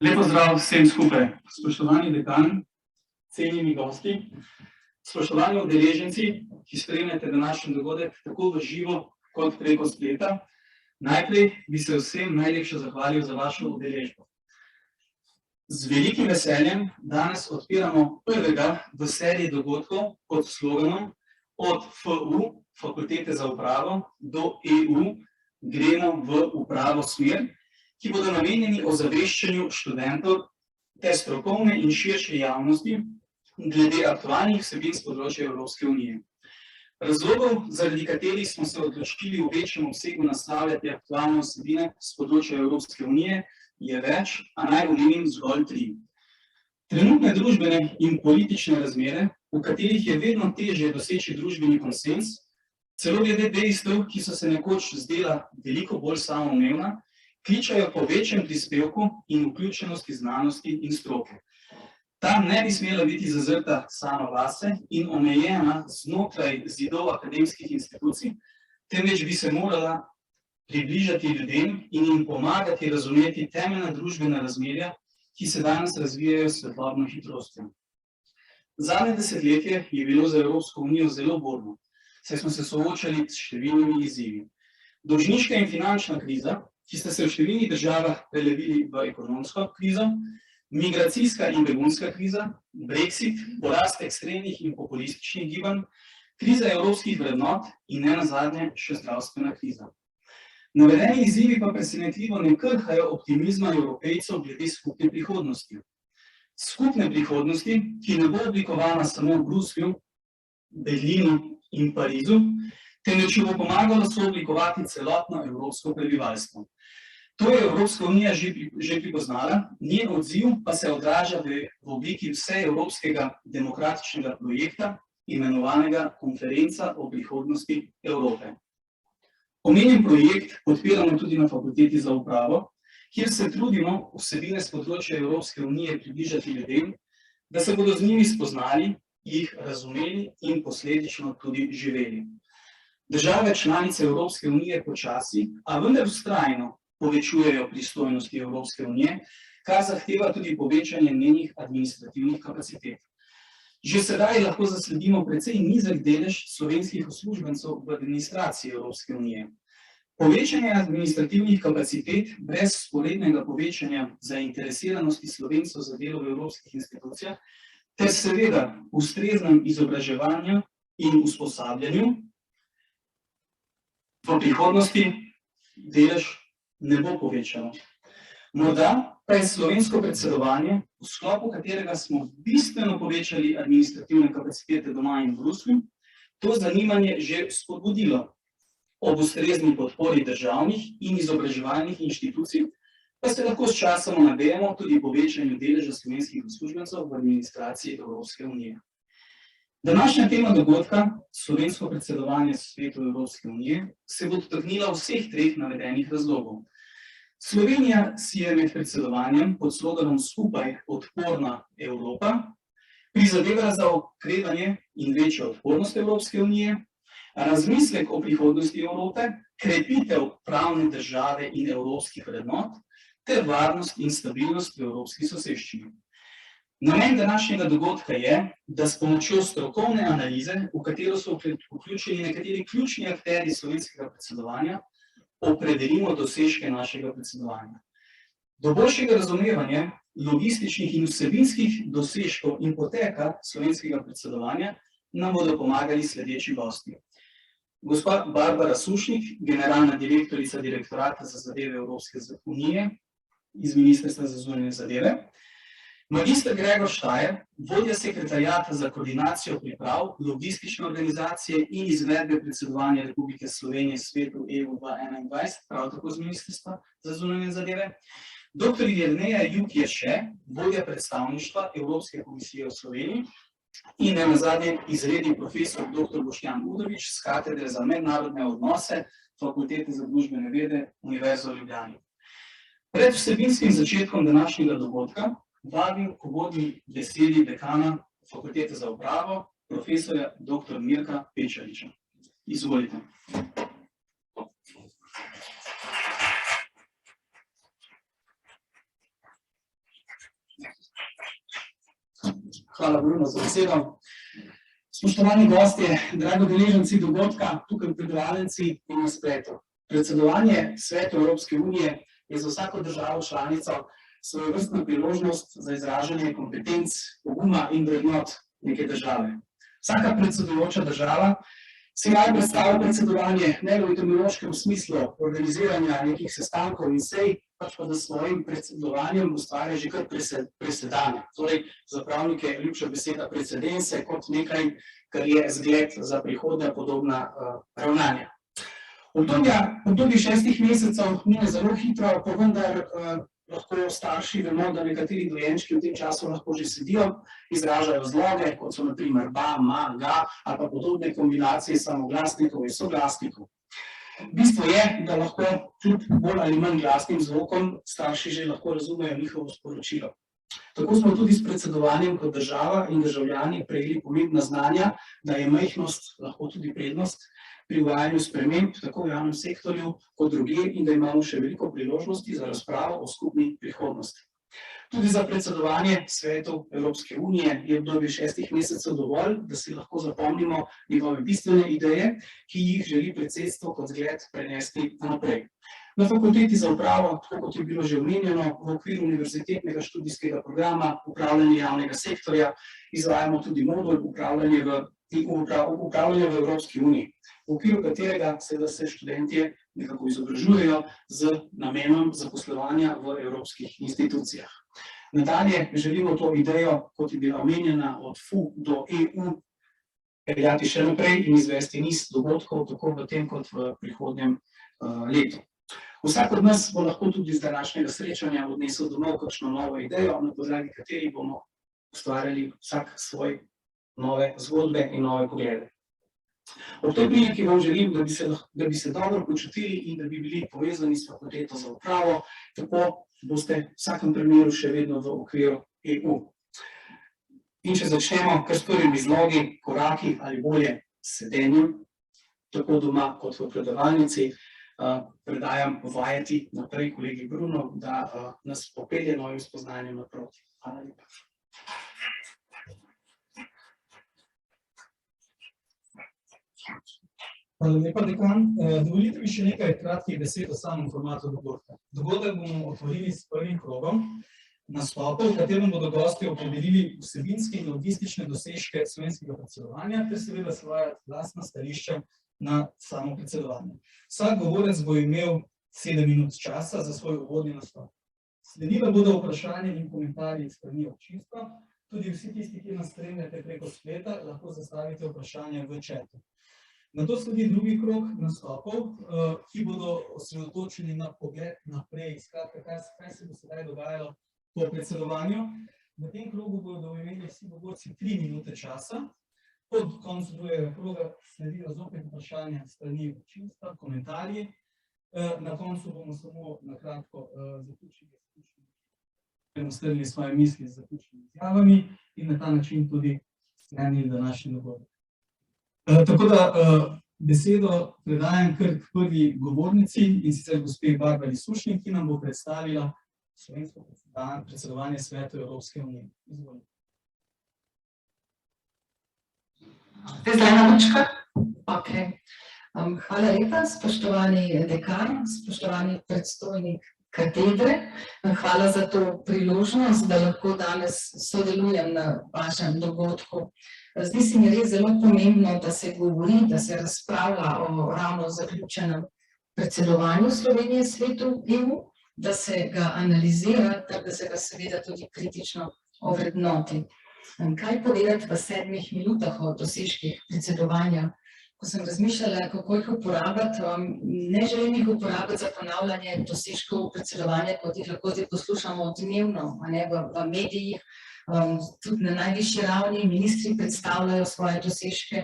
Lep pozdrav vsem skupaj, spoštovani dekani, cenjeni gosti, spoštovani udeleženci, ki spremljate današnji dogodek tako v živo kot preko spleta. Najprej bi se vsem najlepše zahvalil za vašo udeležbo. Z velikim veseljem danes odpiramo prvega v seriji dogodkov pod sloganom Od FU, Fakultete za upravo, do EU, gremo v upravo smer, ki bodo namenjeni ozaveščanju študentov ter strokovne in širše javnosti glede aktualnih vsebin s področja Evropske unije. Razlogov, zaradi katerih smo se odločili v večjem obsegu naslavljati aktualne vsebine s področja Evropske unije, je več, a naj omenim zgolj 3. Trenutne družbene in politične razmere, v katerih je vedno težje doseči družbeni konsens, celo glede dejstev, ki so se nekoč zdela veliko bolj samoumevna, kličajo po večjem prispevku in vključenosti znanosti in stroke. Ta ne bi smela biti zazrta sama vase in omejena znotraj zidov akademskih institucij, temveč bi se morala približati ljudem in jim pomagati razumeti temeljna družbena razmerja, ki se danes razvijajo s svetlobno hitrostjo. Zadnje desetletje je bilo za Evropsko unijo zelo burno, saj smo se soočali s številnimi izzivi. Dolžniška in finančna kriza, ki sta se v številnih državah prelevili v ekonomsko krizo, migracijska in begunska kriza, Brexit, porast ekstremnih in populističnih gibanj, kriza evropskih vrednot in nenazadnje še zdravstvena kriza. Navedeni izzivi pa presenetljivo ne krhajo optimizma Evropejcev glede skupne prihodnosti. Skupne prihodnosti, ki ne bo oblikovana samo v Bruslju, Berlinu in Parizu, temveč jo bo pomagalo sooblikovati celotno evropsko prebivalstvo. To je Evropska unija že pripoznala, njen odziv pa se odraža v obliki vseevropskega demokratičnega projekta, imenovanega Konferenca o prihodnosti Evrope. Omenjen projekt podpiramo tudi na Fakulteti za upravo, kjer se trudimo vsebine s področja Evropske unije približati ljudem, da se bodo z njimi spoznali, jih razumeli in posledično tudi živeli. Države članice Evropske unije počasi, a vendar vztrajno povečujejo pristojnosti Evropske unije, kar zahteva tudi povečanje njenih administrativnih kapacitet. Že sedaj lahko zasledimo precej nizek delež slovenskih uslužbencev v administraciji Evropske unije. Povečanje administrativnih kapacitet brez vzporednega povečanja zainteresiranosti Slovencev za delo v evropskih institucijah ter seveda ustreznem izobraževanju in usposabljanju v prihodnosti delež ne bo povečalo. Morda pa je slovensko predsedovanje, v sklopu katerega smo bistveno povečali administrativne kapacitete doma in v Bruslju, to zanimanje že spodbudilo. Ob ustrezni podpori državnih in izobraževalnih inštitucij pa se lahko s časom nadejamo tudi povečanju deleža slovenskih uslužbencev v administraciji Evropske unije. Današnja tema dogodka, slovensko predsedovanje Svetu Evropske unije, se bo dotaknila vseh 3 navedenih razlogov. Slovenija si je med predsedovanjem pod sloganom Skupaj odporna Evropa prizadevala za okrevanje in večjo odpornost Evropske unije, razmislek o prihodnosti Evrope, krepitev pravne države in evropskih vrednot ter varnost in stabilnost v evropski soseščini. Namen današnjega dogodka je, da s pomočjo strokovne analize, v katero so vključeni nekateri ključni akterji slovenskega predsedovanja, opredelimo dosežke našega predsedovanja. Do boljšega razumevanja logističnih in vsebinskih dosežkov in poteka slovenskega predsedovanja nam bodo pomagali sledeči gosti. Gospa Barbara Sušnik, generalna direktorica Direktorata za zadeve Evropske unije iz Ministrstva za zunanje zadeve, magister Gregor Štajer, vodja sekretariata za koordinacijo priprav, logistične organizacije in izvedbe predsedovanja Republike Slovenije Svetu EU 2021, prav tako z Ministrstva za zunanje zadeve, dr. Jerneja Jukješe, vodja predstavništva Evropske komisije v Sloveniji in nenazadnje izredni profesor dr. Boštjan Udovič z katedre za mednarodne odnose Fakultete za družbene vede Univerze v Ljubljani. Pred vsebinskim začetkom današnjega dogodka vabim k uvodni besedi dekana Fakultete za upravo, profesorja dr. Mirka Pečariča. Izvolite. Hvala, Bruno, za besedo. Spoštovani gostje, dragi udeleženci dogodka, tukaj predavalci in na spletu. Predsedovanje Svetu Evropske unije je za vsako državo članico svojevrstna priložnost za izražanje kompetenc, poguma in vrednot neke države. Vsaka predsedujoča država si raje predstavlja predsedovanje ne v etimološkem smislu organiziranja nekih sestankov in sej, pač pa da s svojim predsedovanjem ustvarja že kar presedanje. Torej, za pravnike ljubša beseda precedense kot nekaj, kar je zgled za prihodnja podobna ravnanja. Obdobje 6 mesecev mine zelo hitro, pa vendar lahko starši vemo, da nekateri dojenčki v tem času lahko že sedijo, izražajo zloge, kot so na primer ba, ma, ga, ali pa podobne kombinacije samoglasnikov in soglasnikov. Bistvo je, da lahko kljub bolj ali manj glasnim zvokom starši že lahko razumejo njihovo sporočilo. Tako smo tudi s predsedovanjem kot država in državljani prejeli pomembna znanja, da je majhnost lahko tudi prednost pri uvajanju sprememb tako v javnem sektorju kot drugje in da imamo še veliko priložnosti za razpravo o skupni prihodnosti. Tudi za predsedovanje Svetu Evropske unije je obdobje 6 mesecev dovolj, da si lahko zapomnimo njegove bistvene ideje, ki jih želi predsedstvo kot zgled prenesti naprej. Na Fakulteti za upravo, tako kot je bilo že omenjeno, v okviru univerzitetnega študijskega programa Upravljanje javnega sektorja izvajamo tudi modul Upravljanje v Evropski uniji, v okviru katerega se študentje nekako izobražujejo z namenom zaposlovanja v evropskih institucijah. Nadalje želimo to idejo, kot je bila omenjena, od FU do EU, peljati še naprej in izvesti niz dogodkov, tako v tem kot v prihodnjem letu. Vsak od nas bo lahko tudi z današnjega srečanja odnesel domov kakšno novo idejo, na podlagi katerih bomo ustvarjali vsak svoj nove zgodbe in nove poglede. Ob tej priliki vam želim, da bi se dobro počutili in da bi bili povezani s Fakulteto za upravo, tako boste v vsakem primeru še vedno v okviru EU. In če začnemo kar s prvimi zlogi, koraki ali bolje sedenjem, tako doma kot v predavalnici, predajam vajeti naprej kolegi Bruno, da nas popelje novim spoznanjem naproti. Hvala lepa. Hvala lepa, dekan. Dovolite mi še nekaj kratkih besed o samem formatu dogodka. Dogodek bomo otvorili s prvim krogom nastopov, v katerem bodo gostje opredelili vsebinske in logistične dosežke slovenskega predsedovanja ter seveda svoja lastna stališča na samo predsedovanje. Vsak govorec bo imel 7 minut časa za svoj uvodni nastop. Sledila bodo vprašanja in komentarji s strani občinstva. Tudi vsi tisti, ki nas spremljate preko spleta, lahko zastavite vprašanja v chatu. Nato sledi drugi krog nastopov, ki bodo osredotočeni na pogled naprej, skratka, kaj se bo sedaj dogajalo po predsedovanju. V tem krogu bodo imeli vsi govorci 3 minute časa. Po koncu drugega kroga sledijo zopet vprašanja strani občinstva, komentarji. Na koncu bomo samo na kratko zaključili svoje misli z zaključnimi izjavami in na ta način tudi sklenili današnji dogodek. Tako da besedo predajam kar k prvi govornici, in sicer gospe Barbari Sušnik, ki nam bo predstavila slovensko predsedovanje Svetu Evropske unije. Izvolite. Hvala lepa, spoštovani dekan, spoštovani predstojnik katedre. Hvala za to priložnost, da lahko danes sodelujem na vašem dogodku. Zdi se mi res zelo pomembno, da se govori, da se razpravlja o ravno zaključenem predsedovanju Slovenije svetu EU, da se ga analizira, ter da se ga seveda tudi kritično ovrednoti. Kaj povedati v 7 minutah o dosežkih predsedovanja? Ko sem razmišljala, kako jih uporabiti, ne želim jih uporabiti za ponavljanje dosežkov predsedovanja, kot jih lahko zdaj poslušamo dnevno, v medijih, tudi na najvišji ravni ministri predstavljajo svoje dosežke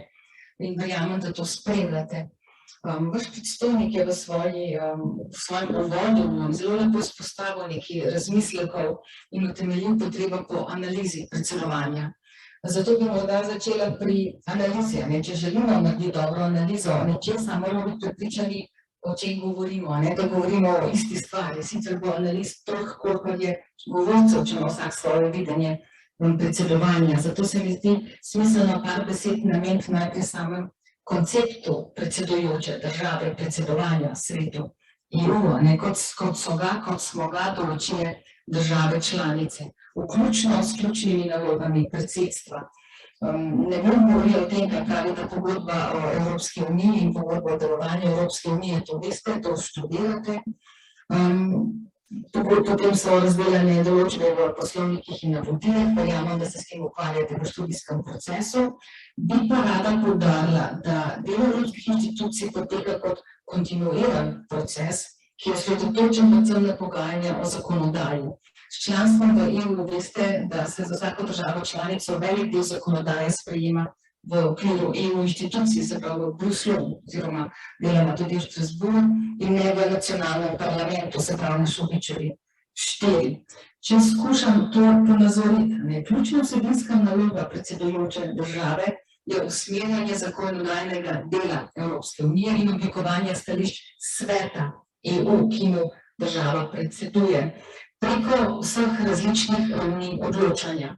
in verjamem, da to spremljate. Vaš predstojnik je v svojem uvodu zelo lepo izpostavil nekaj razmislekov in utemeljil potrebo po analizi predsedovanja. Zato bi morda začela pri analizi. Če želimo narediti dobro analizo nečesa, moramo biti prepričani, o čem govorimo, da govorimo o isti stvari. Sicer bo analiz toliko, kolikor je govorcev, če ima vsak svoje videnje predsedovanja. Zato se mi zdi smiselno par besed nameniti najprej samem konceptu predsedujoče države, predsedovanja svetu EU, kot smo ga določile države članice, vključno s ključnimi nalogami predsedstva. Ne bom govorila o tem, kaj pravi ta pogodba o Evropski uniji in pogodba o delovanju Evropske unije, to veste, to študirate. Potem so razdeljene določbe v poslovnikih in navodilih, verjamem, da se s tem ukvarjate v študijskem procesu. Bi pa rada poudarila, da delo evropskih inštitucij poteka kot kontinuiran proces, ki je osredotočen predvsem na pogajanja o zakonodaji. S članstvom v EU veste, da se za vsako državo članico velik del zakonodaje sprejema v okviru EU inštitucij, se pravi v Bruslju, oziroma deloma tudi v Strasbourgu, in ne v nacionalnem parlamentu, se pravi na Šubičevi 4. Če skušam to ponazoriti, ključna vsebinska naloga predsedujoče države je usmerjanje zakonodajnega dela Evropske unije in oblikovanje stališč sveta EU, ki mu država predseduje, preko vseh različnih ravni odločanja.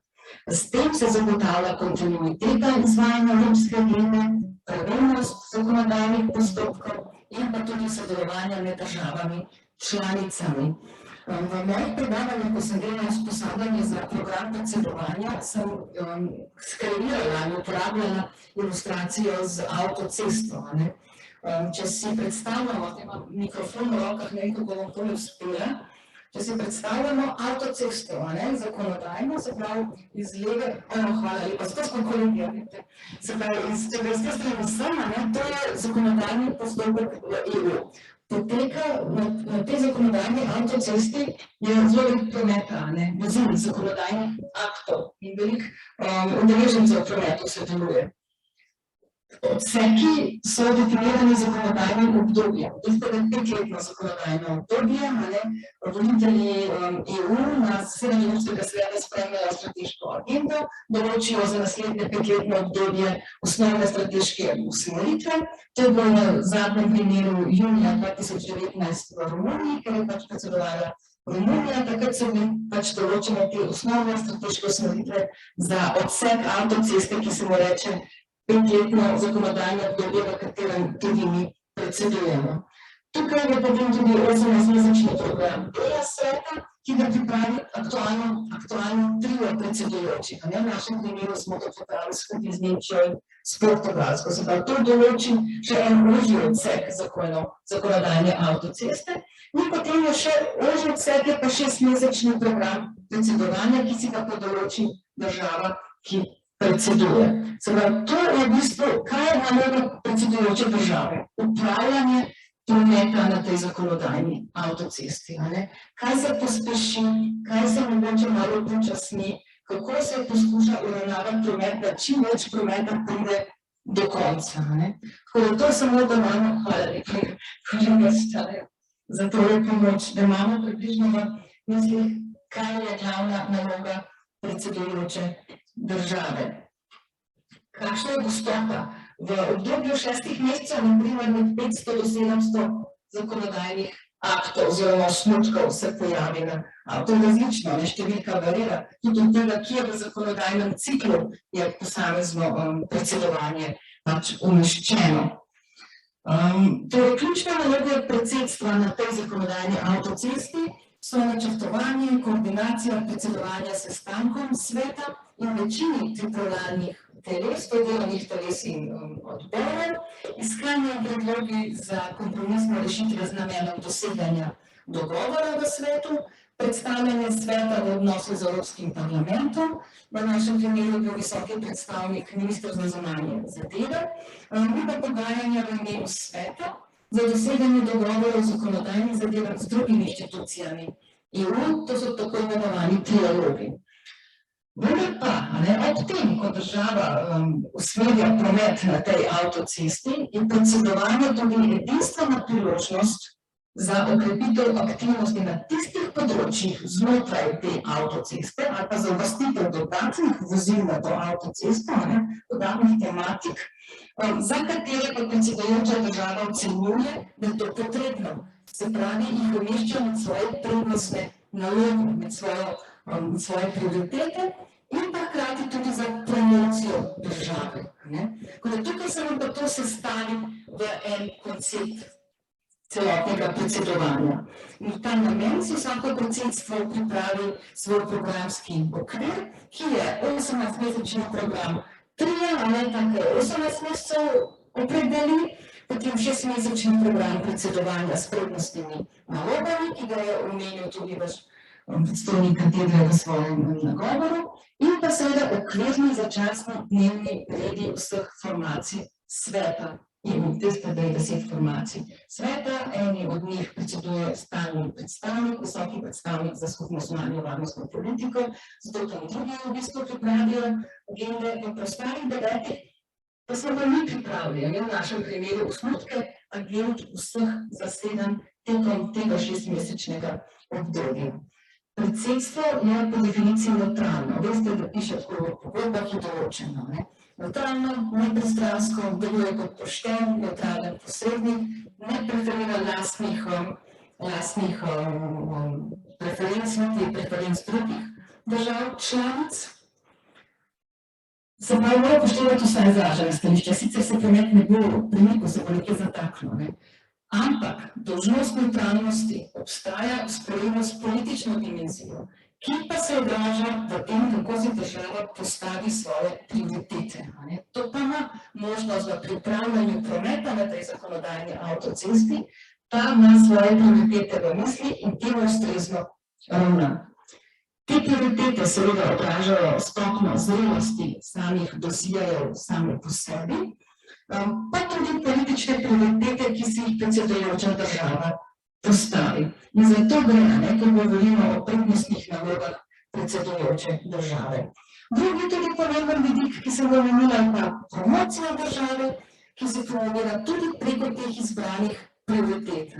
S tem se zagotavlja kontinuiteta izvajanja evropske agende, pravilnost zakonodajnih postopkov in pa tudi sodelovanja med državami članicami. V mojih predavanjih, ko sem delala usposabljanje za program predsedovanja, sem skreirala in uporabljala ilustracijo z avtocesto. Če si predstavljamo, da imam mikrofon v rokah, ne vem, kako bom to uspela, če si predstavljamo avtocesto, zakonodajno, se pravi iz leve, hvala lepa, zato smo kolegijali, se pravi, če greste strani sama, to je zakonodajni postopek v EU. Poteka na tej zakonodajni avtocesti je zelo veliko prometa, vozil zakonodajnih aktov in veliko udeležencev v prometu se deluje. Odseki so definirani zakonodajnim obdobjem. Veste, da je 5-letno zakonodajno obdobje, voditelji EU na zasedanju Evropskega sveta sprejmejo strateško agendo, določijo za naslednje 5-letno obdobje osnovne strateške usmeritve. To je bilo na zadnjem primeru junija 2019 v Romuniji, ker je predsedovala Romunija, takrat so bili določene te osnovne strateške usmeritve za odsek avtoceste, ki se mu reče 5-letno zakonodajno obdobje, v katerem tudi mi predsedujemo. Tukaj je potem tudi 18-mesečni program dela sveta, ki ga pripravi aktualno trio predsedujočih. V našem primeru smo to pripravili skupaj z Nemčijo in s Portugalsko. Se pravi, to določi še en ožji odsek zakonodajne avtoceste. In potem je še ožji odsek, je pa 6-mesečni program predsedovanja, ki si ga podoloči država, ki predseduje. Se pravi, to je v bistvu, kaj je naloga predsedujoče države? Upravljanje prometa na tej zakonodajni avtocesti. Kaj se pospeši, kaj se mogoče malo počasni, kako se poskuša uravnavati promet, da čim več prometa pride do konca. Tako da to samo, da imamo, hvala lepa, kolega Staja, za tole pomoč, da imamo približno v mislih, kaj je glavna naloga predsedujoče države. Kakšna je gostota? V obdobju 6 mesecev, na primer med 500 do 700 zakonodajnih aktov oziroma osnutkov se pojavi na avto. Različno, številka varira, tudi od tega, kje v zakonodajnem ciklu je posamezno predsedovanje umeščeno. Torej, ključna naloga predsedstva na tej zakonodajni avtocesti so načrtovanje, koordinacija predsedovanja sestankom sveta in večini pripravljalnih teles, to je delovnih teles in odborov, iskanje predlogi za kompromisne rešitve z namenom doseganja dogovora v svetu, predstavljanje sveta v odnosu z Evropskim parlamentom, v našem primeru je bil visoki predstavnik ministra za zunanje zadeve, in pa pogajanja v imenu sveta za doseganje dogovorov zakonodajnih zadev z drugimi inštitucijami EU, to so tako imenovani trialogi. Vendar pa, ob tem, ko država usmerja promet na tej avtocesti, je predsedovanje tudi edinstvena priložnost za okrepitev aktivnosti na tistih področjih znotraj te avtoceste ali pa za uvrstitev dodatnih vozil na to avtocesto, dodatnih tematik, za katere pa predsedujoča država ocenjuje, da je to potrebno. Se pravi, jih umešča med svoje prednostne naloge, med svoje prioritete in pa hkrati tudi za promocijo države. Tukaj se nam pa to sestavi v en koncept celotnega predsedovanja. In v ta namen si vsako predsedstvo pripravi svoj programski okvir, ki je 18-mesečni program trija, tako 18 mesecev opredeli, potem 6-mesečni program predsedovanja s prednostnimi nalogami, ki ga je omenil tudi vaš predstojnik katedre v svojem nagovoru, in pa seveda okvirni začasni dnevni redi vseh formacij sveta. In tiste 10 formacij sveta, eni od njih predseduje stalni predstavnik, visoki predstavnik za skupno zunanjo varnostno politiko, zato tam drugi v bistvu pripravijo agende, v preostalih 9 pa smo pa mi pripravili, v našem primeru osnutke agend vseh zasedanj tekom tega 6-mesečnega obdobja. Predsedstvo je po definiciji nevtralno. Veste, da piše v pogodbah je določeno. Neutralno, nepristransko, deluje kot pošten, neutralen posrednik, ne preferira lastnih preferenc, niti preferenc drugih držav članic. Se pravi, mora upoštevati vsa izražena stališča, sicer se promet ne bo premikal, se bo nekje zataknil. Ampak dolžnost nevtralnosti obstaja vzporedno s politično dimenzijo, ki pa se odraža v tem, kako si država postavi svoje prioritete. To pa ima možnost v pripravljanju prometa na tej zakonodajni avtocesti, pa ima svoje prioritete v misli in temu ustrezno ravna. Te prioritete seveda odražajo stopnjo zrelosti samih dosjejev same po sebi, pa tudi politične prioritete, ki si jih predsedujoča država postavi. In zato gre, ko govorimo o prednostnih nalogah predsedujoče države. Drugi tudi pomemben vidik, ki sem ga omenila, je pa promocija države, ki se promovira tudi preko teh izbranih prioritet.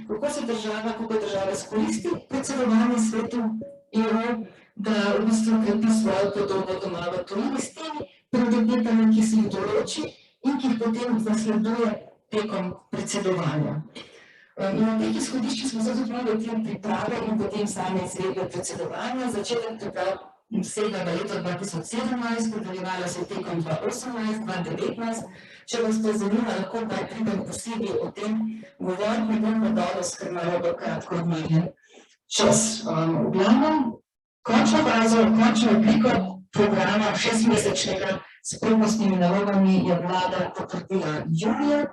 Kako se država izkoristi predsedovanje svetu EU, da v bistvu krepi svojo podobo doma v tujini s temi prioritetami, ki si jih določi in ki jih potem zasleduje tekom predsedovanja. In na teh izhodiščih smo se tudi v tem priprave in potem same izvedbe predsedovanja. Začetek priprav sega v leto 2017, nadaljevala se tekom 2018-2019. Če vas to zanima, lahko pa pridem posebej o tem govoriti, ne bom pa danes, ker malo bo kratko odmerjen čas. V glavnem, končno fazo, končno obliko programa 6-mesečnega s prednostnimi nalogami je vlada potrdila junija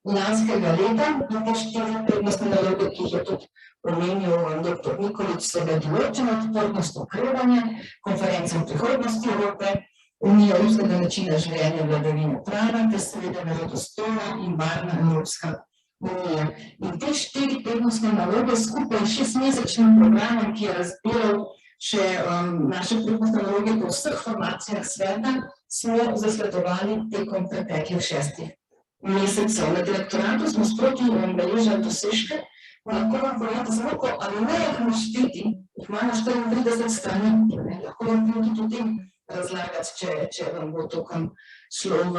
lanskega leta in te 4 prednostne naloge, ki jih je tudi omenil dr. Nikolič, so ga določeno odpornost okrevanje, konferenca o prihodnosti Evrope, Unija ruskega načina življenja vladavine prava, ter seveda verodostojna in varna Evropska unija. In te 4 prednostne naloge skupaj s 6-mesečnim programom, ki je razdelal še naše prednostne naloge po vseh formacijah sveta, smo zasledovali tekom preteklih 6 mesecev. Na direktoratu smo sproti beležili dosežke, lahko vam povem samo po alinejah našteti, jih imamo 34 strani, lahko vam tudi o tem razlagati, če vam bo tokom šlo v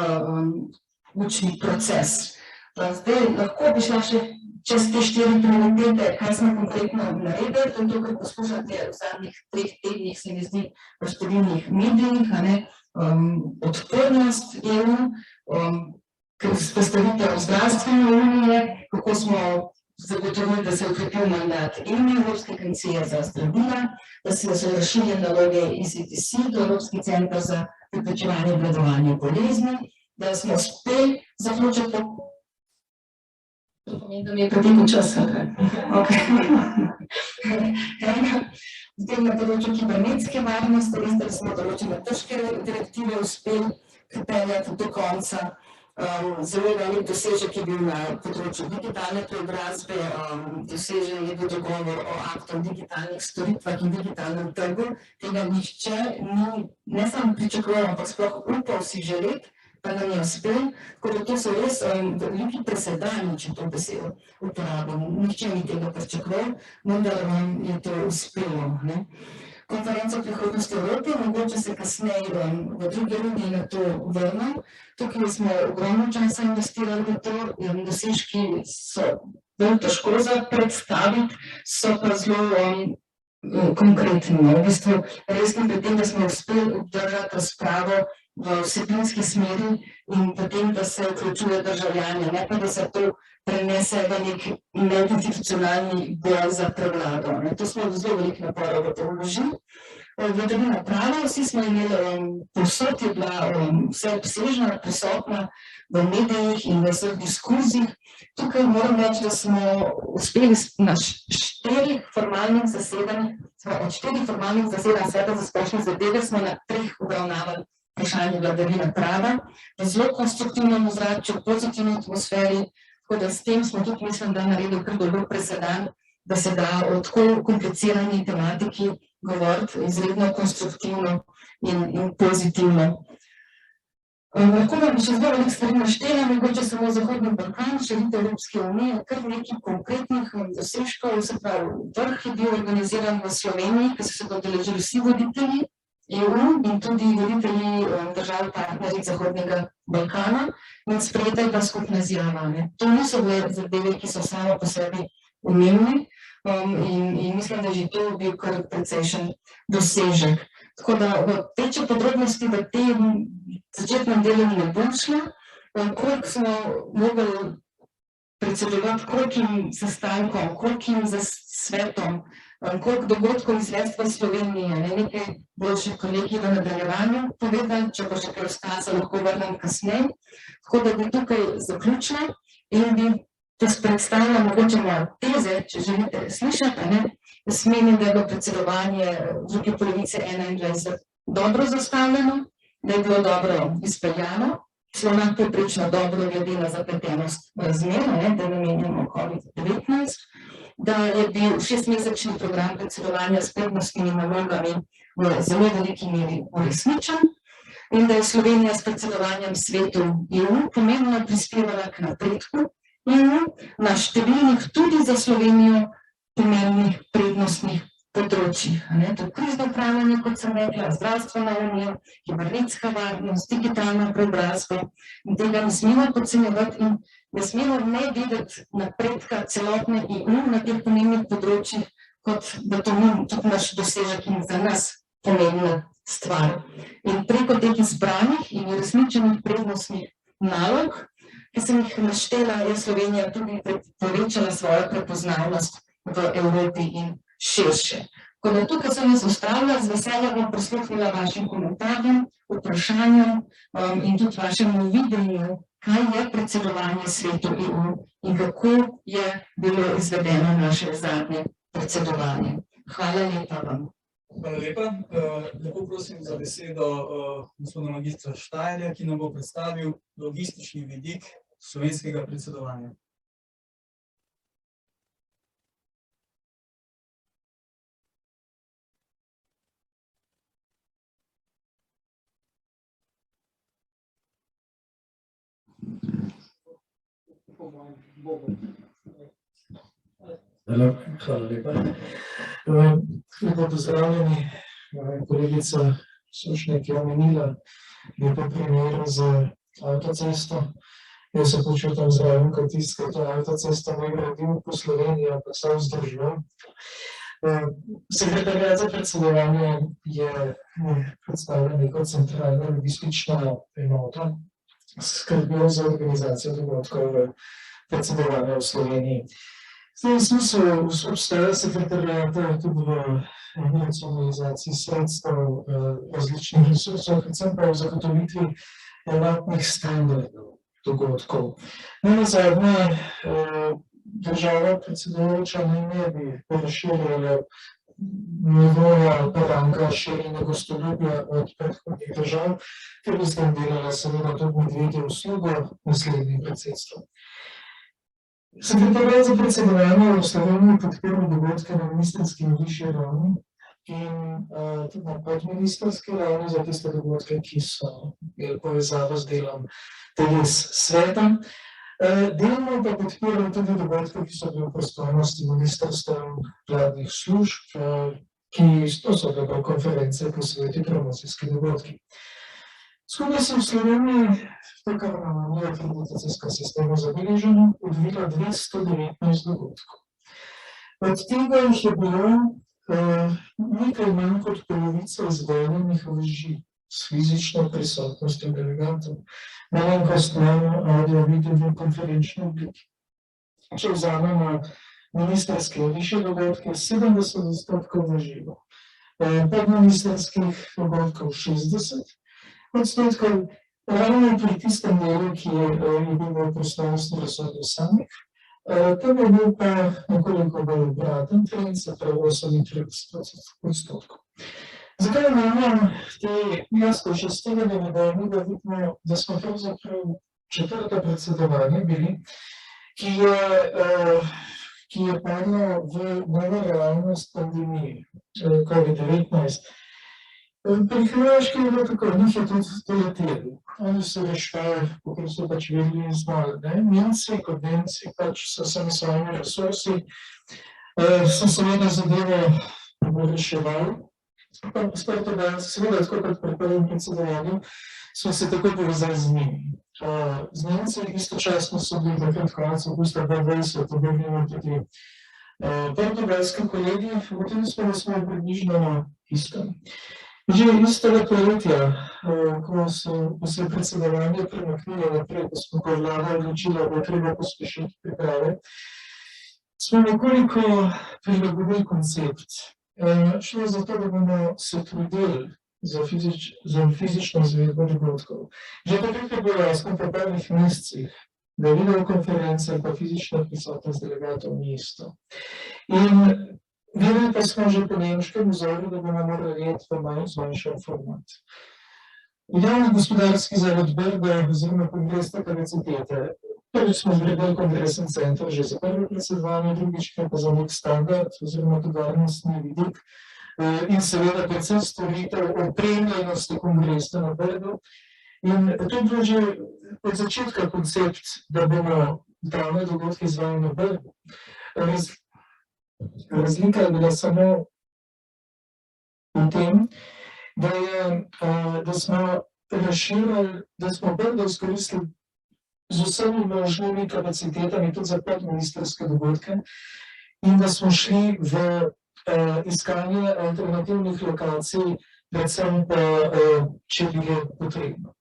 učni proces. Zdaj, lahko bi šla še čez te 4 prioritete, kaj smo konkretno naredili, to je to, kar poslušate v zadnjih 3 tednih, se mi zdi, v številnih medijih, odpornost EU, vzpostavitev zdravstvene unije, kako smo zagotovili, da se je okrepil mandat Evropske agencije za zdravila, da se so razširjene naloge ECDC, to je Evropski center za preprečevanje in obvladovanje bolezni, da smo uspeli zaključiti to. To pomeni, da mi je pretekel čas, Zdaj na področju kibernetske varnosti, res, da smo določene težke direktive uspeli pripeljati do konca. Zelo velik dosežek je bil na področju digitalne preobrazbe, dosežen je bil dogovor o aktu o digitalnih storitvah in digitalnem trgu. Tega nihče ni ne samo pričakoval, ampak sploh upal si želeti, pa nam je uspel. Tako da to so res veliki presedani, če to besedo uporabim. Nihče ni tega pričakoval, vendar vam je to uspelo. Konferenca o prihodnosti Evrope, mogoče se kasneje v drugi rundi na to vrnem. Tukaj smo ogromno časa investirali v to, dosežki so bolj težko za predstaviti, so pa zelo konkretni. V bistvu res je pri tem, da smo uspeli obdržati razpravo v vsebinski smeri in potem, da se vključuje državljanje, ne pa da se to prenese v nek medinstitucionalni boj za prevlado. To smo zelo veliko naporov v to vložili. Vladavina prava, vsi smo imeli, povsod je bila vseobsežna, prisotna v medijih in v vseh diskurzih. Tukaj moram reči, da smo uspeli na 4 formalnih zasedanjih, od 4 formalnih zasedanj Sveta za splošne zadeve smo na 3 obravnavali vprašanje vladavine prava, v zelo konstruktivnem ozračju, pozitivni atmosferi. Tako da s tem smo tudi, mislim, da naredili kar dober presedan, da se da o tako komplicirani tematiki govoriti izredno konstruktivno in pozitivno. Lahko vam še zelo veliko stvari naštela, mogoče samo Zahodni Balkan, širitev Evropske unije, kar nekaj konkretnih dosežkov, se pravi, vrh je bil organiziran v Sloveniji, ki so se udeležili vsi voditelji EU in tudi voditelji držav partneric Zahodnega Balkana in sprejeta je bila skupna izjava. To niso bile zadeve, ki so samo po sebi umevne in mislim, da že to bil kar precejšen dosežek. Tako da v večje podrobnosti v tem začetnem delu ne bom šla, koliko smo mogli predsedovati, kolikim sestankom, kolikim svetom, koliko dogodkov iz Svetstva Slovenije, nekaj boljših kolegi v nadaljevanju povedali, če bo še kaj ostalo, lahko vrnem kasneje. Tako da bi tukaj zaključila in bi predstavila mogoče moje teze, če želite slišati. Jaz menim, da je bilo predsedovanje v drugi polovici 2021 dobro zastavljeno, da je bilo dobro izpeljano, celo nadpovprečno dobro glede na zapletenost razmer, da namenjamo COVID-19, da je bil 6-mesečni program predsedovanja s prednostnimi nalogami v zelo veliki meri uresničen in da je Slovenija s predsedovanjem svetu EU pomembno prispevala k napredku EU na številnih tudi za Slovenijo pomembnih prednostnih področjih. To je krizno upravljanje, kot sem rekla, zdravstvena unija, kibernetska varnost, digitalna preobrazba in tega ne smemo podcenjevati in ne smemo ne videti napredka celotne EU na teh pomembnih področjih, kot da to ni tudi naš dosežek in za nas pomembna stvar. In preko teh izbranih in uresničenih prednostnih nalog, ki sem jih naštela, je Slovenija tudi povečala svojo prepoznavnost v Evropi in širše. Ko da tukaj sem jaz ustavila, z veseljem bom prisluhnila vašim komentarjem, vprašanjem in tudi vašemu videnju, kaj je predsedovanje svetu EU in kako je bilo izvedeno naše zadnje predsedovanje. Hvala lepa vam. Hvala lepa. Lepo prosim za besedo gospoda magistra Štajerja, ki nam bo predstavil logistični vidik slovenskega predsedovanja. Hvala lepa. Lepo pozdravljeni, kolegica Sušnik je omenila lepo primer z avtocesto. Jaz se počutim zraven kot tisti, ki to avtocesto ne gradil po Sloveniji, ampak se vzdržujem. Sekretariat za predsedovanje je predstavljen neko centralno logistično enoto, skrbijo za organizacijo dogodkov v predsedovanju v Sloveniji. V smislu obstoja sekretariata tudi v racionalizaciji sredstev, različnih resursov, predvsem pa v zagotovitvi enotnih standardov dogodkov. Nazadnje država predsedujoča ne bi razširjala nivoja ranga širjenja gostoljubja od predhodnih držav, ker bi s tem delala seveda tudi medvedje uslugo naslednjim predsedstvom. Sekretariat za predsedovanje v Sloveniji podpira dogodke na ministrski in višji ravni in tudi na podministrski ravni za tiste dogodke, ki so imeli povezavo z delom teles sveta. Delno pa podpirajo tudi dogodke, ki so bili v pristojnosti ministrstev vladnih služb, to so dobro konference, posveti, promocijski dogodki. Skupaj se v Sloveniji, to, kar imamo mi akreditacijska sistema zabeleženo, odvila 219 dogodkov. Od tega jih je bilo nekaj manj kot polovica izvedenih v živo, s fizično prisotnostjo delegantov. Malenkost imamo audio, video v konferenčni obliki. Če vzamemo ministrske in višje dogodke, 70% v živo. Podministrskih dogodkov 60%, ravno pri tistem delu, ki je bil v pristojnosti razsodov samih, tam je bil pa nekoliko bolj obraten trend, se pravi 38%. Zakaj imamo te jasno, že z tega navedenega vidimo, da smo pravzaprav četrto predsedovanje bili, ki je padlo v novo realnost pandemije COVID-19. Pri Hrvaški je bilo tako, njih je tudi doleteli. Oni so rešvali, kako so pač vedeli in znali. Nemci kot Nemci pač so sami svojimi resursi, so seveda zadeve reševali. Seveda, tako kot pri prvem predsedovanju, smo se tako povezali z njimi. Z Nemci istočasno so bili takrat konec avgusta 2020 objavljeni tudi portugalski kolegi, potem smo približno istem. Že istega poletja, ko se je predsedovanje premaknilo naprej, ko smo pa vlada odločila, da je treba pospešiti priprave, smo nekoliko prilagodili koncept. Šlo je za to, da bomo se trudili za fizično izvedbo dogodkov. Že takrat je bilo jasno po prvih mesecih, da videokonference in pa fizična prisotnost delegatov ni isto. In videli pa smo že po nemškem vzoru, da bomo morali iti v malo zmanjšan format. Javni gospodarski zavod Brdo oziroma kongresne kapacitete. Prvič smo zgradili kongresen center že za prvo predsedovanje, drugič pa za nek standard oziroma tudi varnostni vidik in seveda predvsem storitev opremljenosti kongresa na Brdu. In to je bilo že od začetka koncept, da bomo glavne dogodke izvajali na Brdu. Razlika je bila samo v tem, da smo razširili, da smo Brdo izkoristili z vsemi možnimi kapacitetami tudi za podministrske dogodke in da smo šli v iskanje alternativnih lokacij, predvsem pa, če bi je potrebno.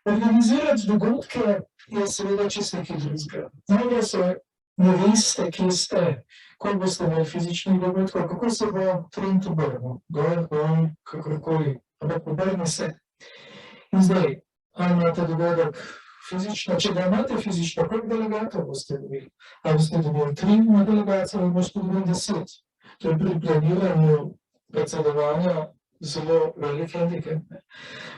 Organizirati dogodke je seveda čisto nekaj drugega. Najbolj se ne veste, kje ste, ko boste imeli fizičnih dogodkov, kako se bo trend obrnil, gor, dol, kakorkoli, ampak obrne se. In zdaj, ali imate dogodek fizično, če ga imate fizično, koliko delegatov boste dobili? Ali boste dobili 3 delegacije ali boste dobili 10? To je pri planiranju predsedovanja zelo velik handicap.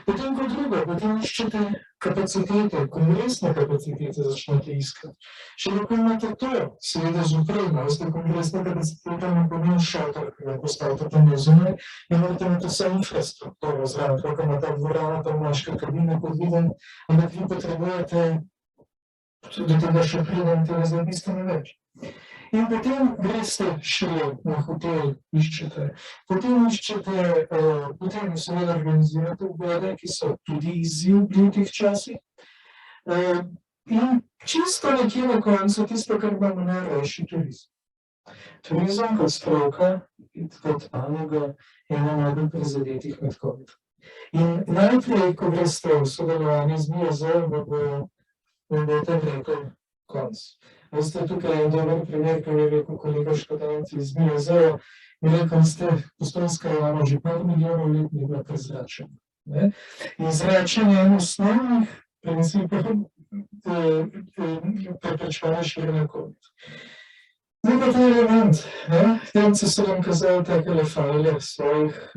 Potem kot drugo, potem iščete kapacitete, kongresne kapacitete začnete iskati. Še lahko imate to, seveda z opremo, veste, kongresne kapacitete ne pomeni šotor, ki ga postavite tam zunaj, in morate imati vse infrastrukturo zraven, kako ima ta dvorana, tam naške kabine podviden, ampak vi potrebujete, do tega še pridem, tega zdaj bistveno več. In potem greste šele na hotel, iščete. Potem seveda organizirate obede, ki so tudi izziv v teh časih. In čisto nekje na koncu tisto, kar imamo najrajši turizem. Turizem kot stroka in kot panoga je ena najbolj prizadetih med COVID. In najprej, ko greste v sodelovanje z MIAZ, bo tem rekel konc. Veste, tukaj je dober primer, ko je rekel kolega Škodanec iz MIAZ-a, mi rekel, ste Postojnska jama že par milijonov let ni bila prezračena. In zračenje je eno osnovnih principov preprečevanja širjenja COVID. Zdaj pa ta element, Temci so nam kazali takele fajle svojih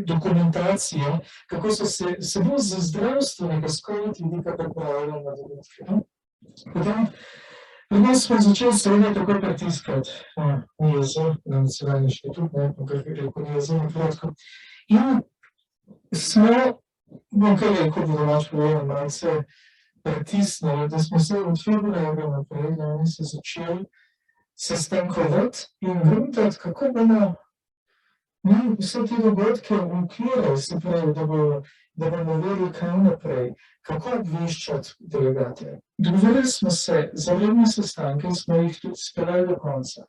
dokumentacije, kako so se bolj z zdravstvenega skoriti vidika pripravljali na dogodke. Potem pri nas smo začeli seveda tako pritiskati na NIJZ, na Nacionalni inštitut, kar rekel NIJZ na kratko. In smo, bom kar rekel, da domač povedano, malce pritisnili, da smo se od februarja naprej, da oni se začeli sestankovati in gruntati, kako bomo mi vse te dogodke vključili, se pravi, da bomo vedeli, kaj naprej, kako obveščati delegate. Dogovorili smo se za redne sestanke in smo jih tudi speljali do konca.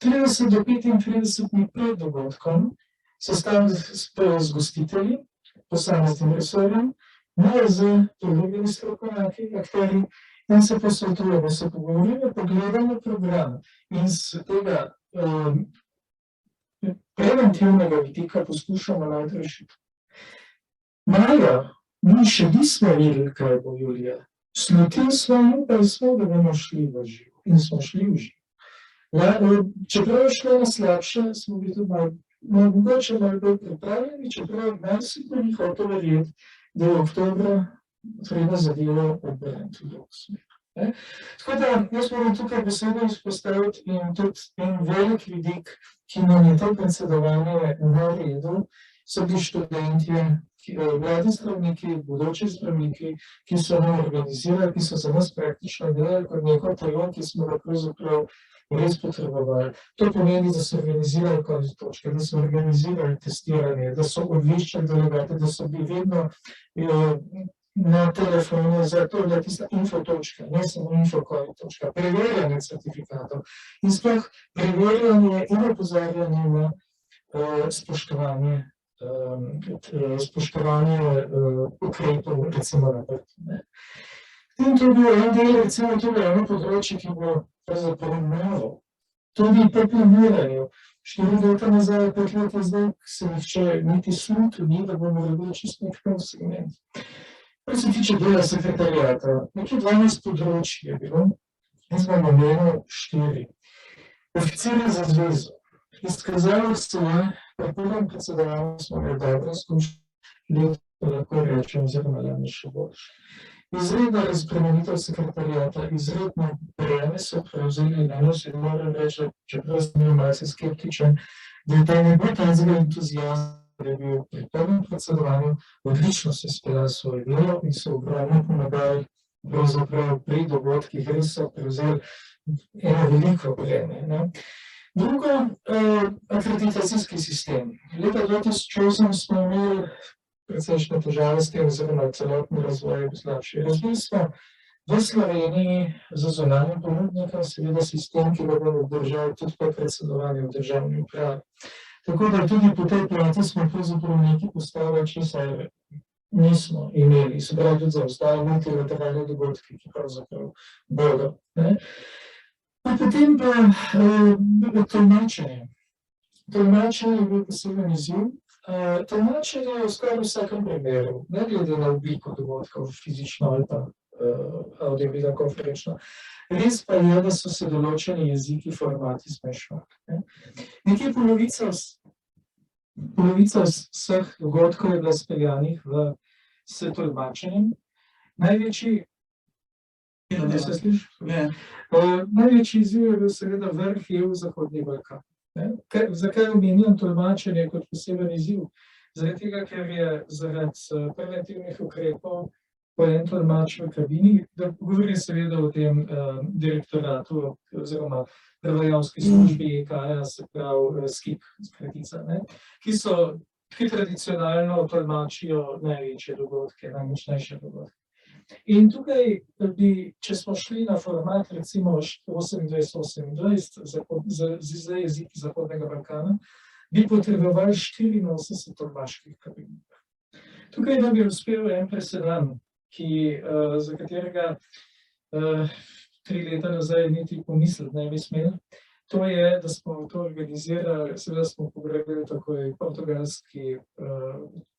30 do 35 dni pred dogodkom sestanek z gostitelji, posameznim resorjem, NIJZ, drugimi strokovnjaki, akterji, in se posvetujemo, se pogovorimo, pogledamo program in z tega preventivnega vidika poskušamo najti rešitev. Maja, mi še nismo vedeli, kaj bo julija. Slutili smo in upali smo, da bomo šli v živo. In smo šli v živo. Čeprav je šlo na slabše, smo bili tudi mogoče malo bolj pripravljeni, čeprav marsikdo ni hotel verjeti, da je oktobra treba zadevo obrniti v drugo smer. Tako da, jaz moram tukaj posebej izpostaviti in tudi en velik vidik, ki nam je to predsedovanje naredil, so bili študentje, mladi zdravniki, bodoči zdravniki, ki so nam organizirali, ki so za nas praktično delali kot neko telo, ki smo ga pravzaprav res potrebovali. To pomeni, da so organizirali konec točke, da so organizirali testiranje, da so obveščali delegate, da so bili vedno na telefonu za to, da je tista infotočka, ne samo info-covid-točka, preverjanje certifikatov in sploh preverjanje in opozarjanje na spoštovanje ukrepov, recimo naprej. In to je bil en del, recimo tudi eno področje, ki bo pravzaprav novo. Tudi po planiranju. 4 leta nazaj, 5 let zdaj, se nihče niti slutil ni, da bomo naredili čisto nek nov segment. Kar se tiče dela sekretarijata, nekaj 12 področij je bilo, jaz bom omenil 4. Oficirji za zvezo. Izkazalo se je, pri prvem predsedovanju smo imeli dobre izkušnje, lahko rečem, oziroma lani še boljše. Izredna razbremenitev sekretariata, izredno breme so prevzeli na nos in moram reči, čeprav sem bil malce skeptičen, da je ta ne bo takega entuzijazma, da je bil pri prvem predsedovanju, odlično se speljal svoje delo in so ogromno pomagali, pravzaprav pri dogodkih res so prevzeli eno veliko breme. Drugo, akreditacijski sistem. Leta 2008 smo imeli precejšnje težave s tem, oziroma celotni razvoj je slabši. Razvili smo v Sloveniji za zunanje ponudnike seveda sistem, ki ga bomo obdržali tudi po predsedovanju v državni upravi. Tako da tudi po tej plati smo pravzaprav nekaj postavili, česar nismo imeli, se pravi tudi za ostale multilateralne dogodke, ki pravzaprav bodo. Potem pa tolmačenje. Tolmačenje je bil poseben izziv. Tolmačenje je v skoraj vsakem primeru, ne glede na obliko dogodkov, fizično ali pa audio-video konferenčno. Res pa je, da so se določeni jeziki, formati zmešali. Nekje polovica vseh dogodkov je bila speljanih s tolmačenjem. Največji izziv je bil seveda vrh EU Zahodni Balkan. Zakaj omenjam tolmačenje kot poseben izziv? Zaradi tega, ker je zaradi preventivnih ukrepov po en tolmač v kabini, da govorim seveda o tem direktoratu oziroma prevajalski službi EK-ja, se pravi SKIP, skratica, ki tradicionalno tolmačijo največje dogodke, najmočnejše dogodke. In tukaj če smo šli na format recimo 28-28 za jeziki Zahodnega Balkana, bi potrebovali 84 tolmaških kabin. Tukaj nam je uspel en presedan, za katerega 3 leta nazaj niti pomisliti ne bi smeli. To je, da smo to organizirali, seveda smo pogrebili takoj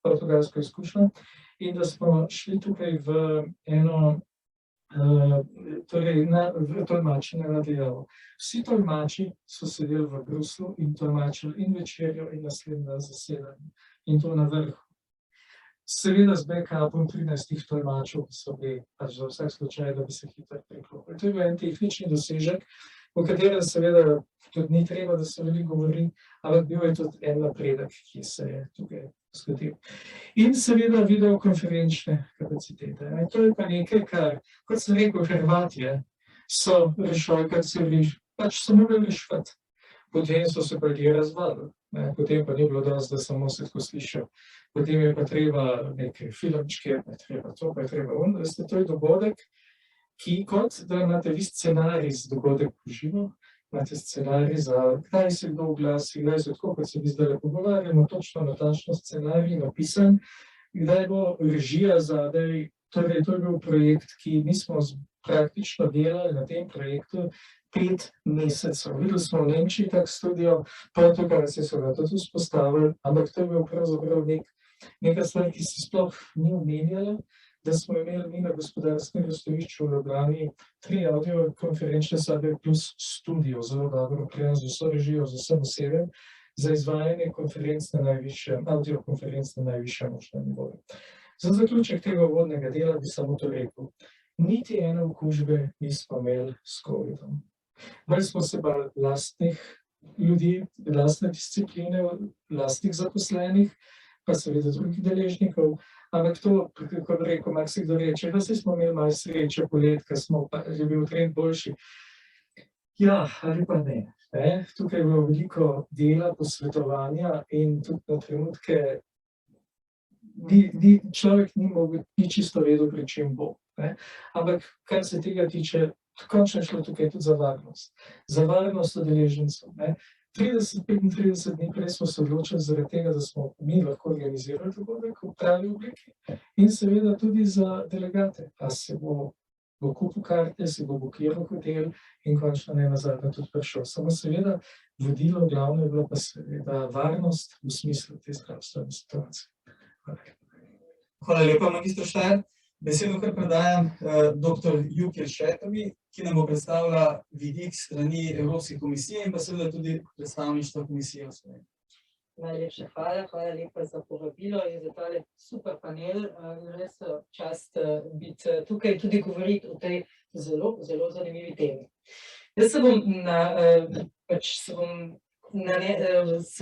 portugalsko izkušnjo in da smo šli tukaj v eno Torej, na tolmačenje na dejavo. Vsi tolmači so sedeli v Bruslu in tolmačili in večerjo in naslednje zasedanje. In to na vrhu. Seveda z backupom 13 tolmačev, ki so bili pač za vsak slučaj, da bi se hitro priklopili. To je bil en tehnični dosežek, o katerem seveda tudi ni treba, da se veliko govori, ampak bil je tudi en napredek, ki se je tukaj zgodil. In seveda videokonferenčne kapacitete. To je pa nekaj, kar, kot sem rekel, Hrvatje so rešili, kar se reši, pač so morali rešiti. Potem so se pa ljudje razvadili, potem pa ni bilo dosti, da samo se tako slišal. Potem je pa treba neke filmčke, pa je treba to, pa je treba ono. Veste, to je dogodek, ki kot da imate vi scenarij z dogodek v živo, imate scenarij za kdaj se kdo oglasi, kdaj se tako, kot se mi zdaj pogovarjamo, točno natančno scenarij napisan, kdaj bo režija zadaj. Torej, to je bil projekt, ki mi smo praktično delali na tem projektu 5 mesecev. Videli smo v Nemčiji tak studio, Portugalci so ga tudi vzpostavili, ampak to je bil pravzaprav neka stvar, ki se sploh ni omenjala, da smo imeli mi na gospodarskem razstavišču v Ljubljani 3 audiokonferenčne sobe plus studio, zelo dobro opremljen z vso režijo, z vsem osebjem, za izvajanje konferenc na najvišjem, audiokonferenc na najvišjem možnem nivoju. Za zaključek tega uvodnega dela bi samo to rekel. Niti ene okužbe nismo imeli s covidom. Bolj smo se bali lastnih ljudi, lastne discipline, lastnih zaposlenih, pa seveda drugih deležnikov, ampak to, kako bi rekel, marsikdo reče, da smo imeli malo sreče polet, ko je bil trend boljši. Ja, ali pa ne. Tukaj je bilo veliko dela, posvetovanja in tudi na trenutke človek ni mogel, ni čisto vedel, pri čem bo. Ampak, kar se tega tiče, končno je šlo tukaj tudi za varnost. Za varnost udeležencev. 30-35 dni prej smo se odločili zaradi tega, da smo mi lahko organizirali dogodek v pravi obliki in seveda tudi za delegate. Pa se bo kupil karte, se bo bukiral hotel in končno ne nazadnje tudi prišel. Samo seveda vodilo glavno je bilo pa seveda varnost v smislu te zdravstvene situacije. Hvala lepa, magister Štajer. Besedo kar predajam dr. Juki Šetovi, ki nam bo predstavila vidik strani Evropske komisije in pa seveda tudi predstavništvo komisije v Sloveniji. Najlepša hvala, hvala lepa za povabilo in za tale super panel. Res čast biti tukaj tudi govoriti o tej zelo, zelo zanimivi temi. Jaz se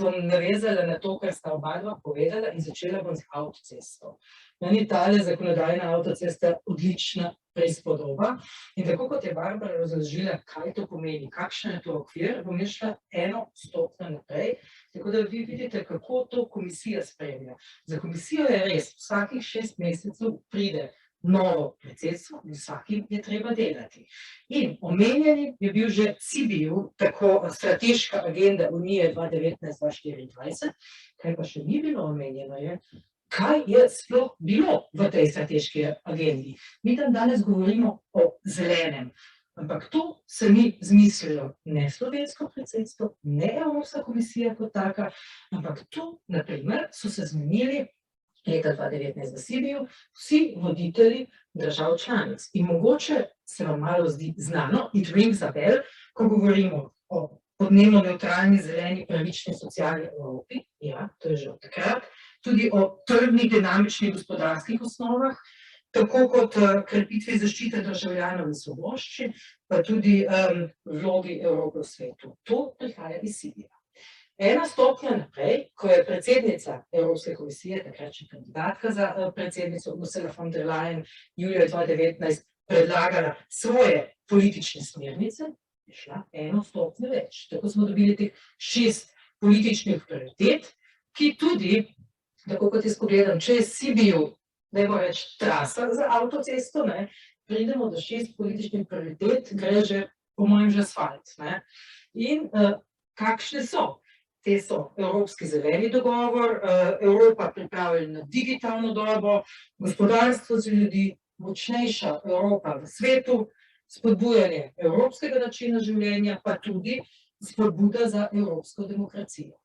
bom navezala na to, kar sta oba dva povedala in začela bom z avtocesto. Meni tale zakonodajna avtocesta odlična prispodoba in tako kot je Barbara razložila, kaj to pomeni, kakšen je to okvir, bom šla eno stopnjo naprej, tako da vi vidite, kako to komisija spremlja. Za komisijo je res, vsakih 6 mesecev pride novo predsedstvo in vsakim je treba delati. In omenjeni je bil že Sibiu, tako strateška agenda Unije 2019-2024, kaj pa še ni bilo omenjeno je, kaj je sploh bilo v tej strateški agendi. Mi tam danes govorimo o zelenem, ampak to se ni zmislilo ne slovensko predsedstvo, ne Evropska komisija kot taka, ampak to, na primer, so se zmenili leta 2019 v Sibiju vsi voditelji držav članic. In mogoče se vam malo zdi znano, it rings a bell, ko govorimo o podnebno nevtralni, zeleni, pravični, socialni Evropi, ja, to je že od takrat, tudi o trdnih, dinamičnih gospodarskih osnovah, tako kot krepitvi zaščite državljanov in svoboščin, pa tudi vlogi Evrope v svetu. To prihaja iz Sibija. Ena stopnja naprej, ko je predsednica Evropske komisije, takrat še kandidatka za predsednico Ursula von der Leyen, julija 2019 predlagala svoje politične smernice, je šla eno stopnjo več. Tako smo dobili teh 6 političnih prioritet, ki tudi, tako kot jaz pogledam, če je Sibiu, ne bo več trasa za avtocesto, pridemo do 6 političnih prioritet, gre že, po mojem, že asfalt. In kakšne so? Te so Evropski zeleni dogovor, Evropa pripravljena na digitalno dobo, gospodarstvo za ljudi, močnejša Evropa v svetu, spodbujanje evropskega načina življenja, pa tudi spodbuda za evropsko demokracijo.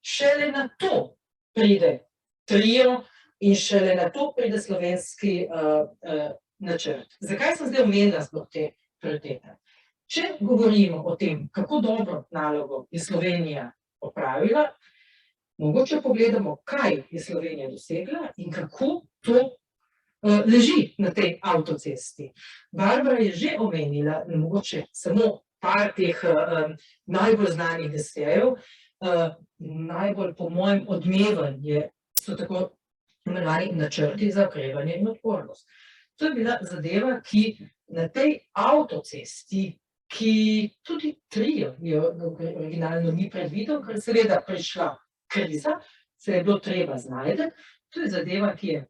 Šele na to pride trio in šele na to pride slovenski načrt. Zakaj sem zdaj omenila sploh te prioritete? Če govorimo o tem, kako dobro nalogo je Slovenija opravila, mogoče pogledamo, kaj je Slovenija dosegla in kako to leži na tej avtocesti. Barbara je že omenila, mogoče samo par teh najbolj znanih desejev, najbolj po mojem odmeven so tako imenovani načrti za okrevanje in odpornost. To je bila zadeva, ki na tej avtocesti, ki tudi trio jo originalno ni predvidel, ker seveda prišla kriza, se je bilo treba znajti. To je zadeva, ki je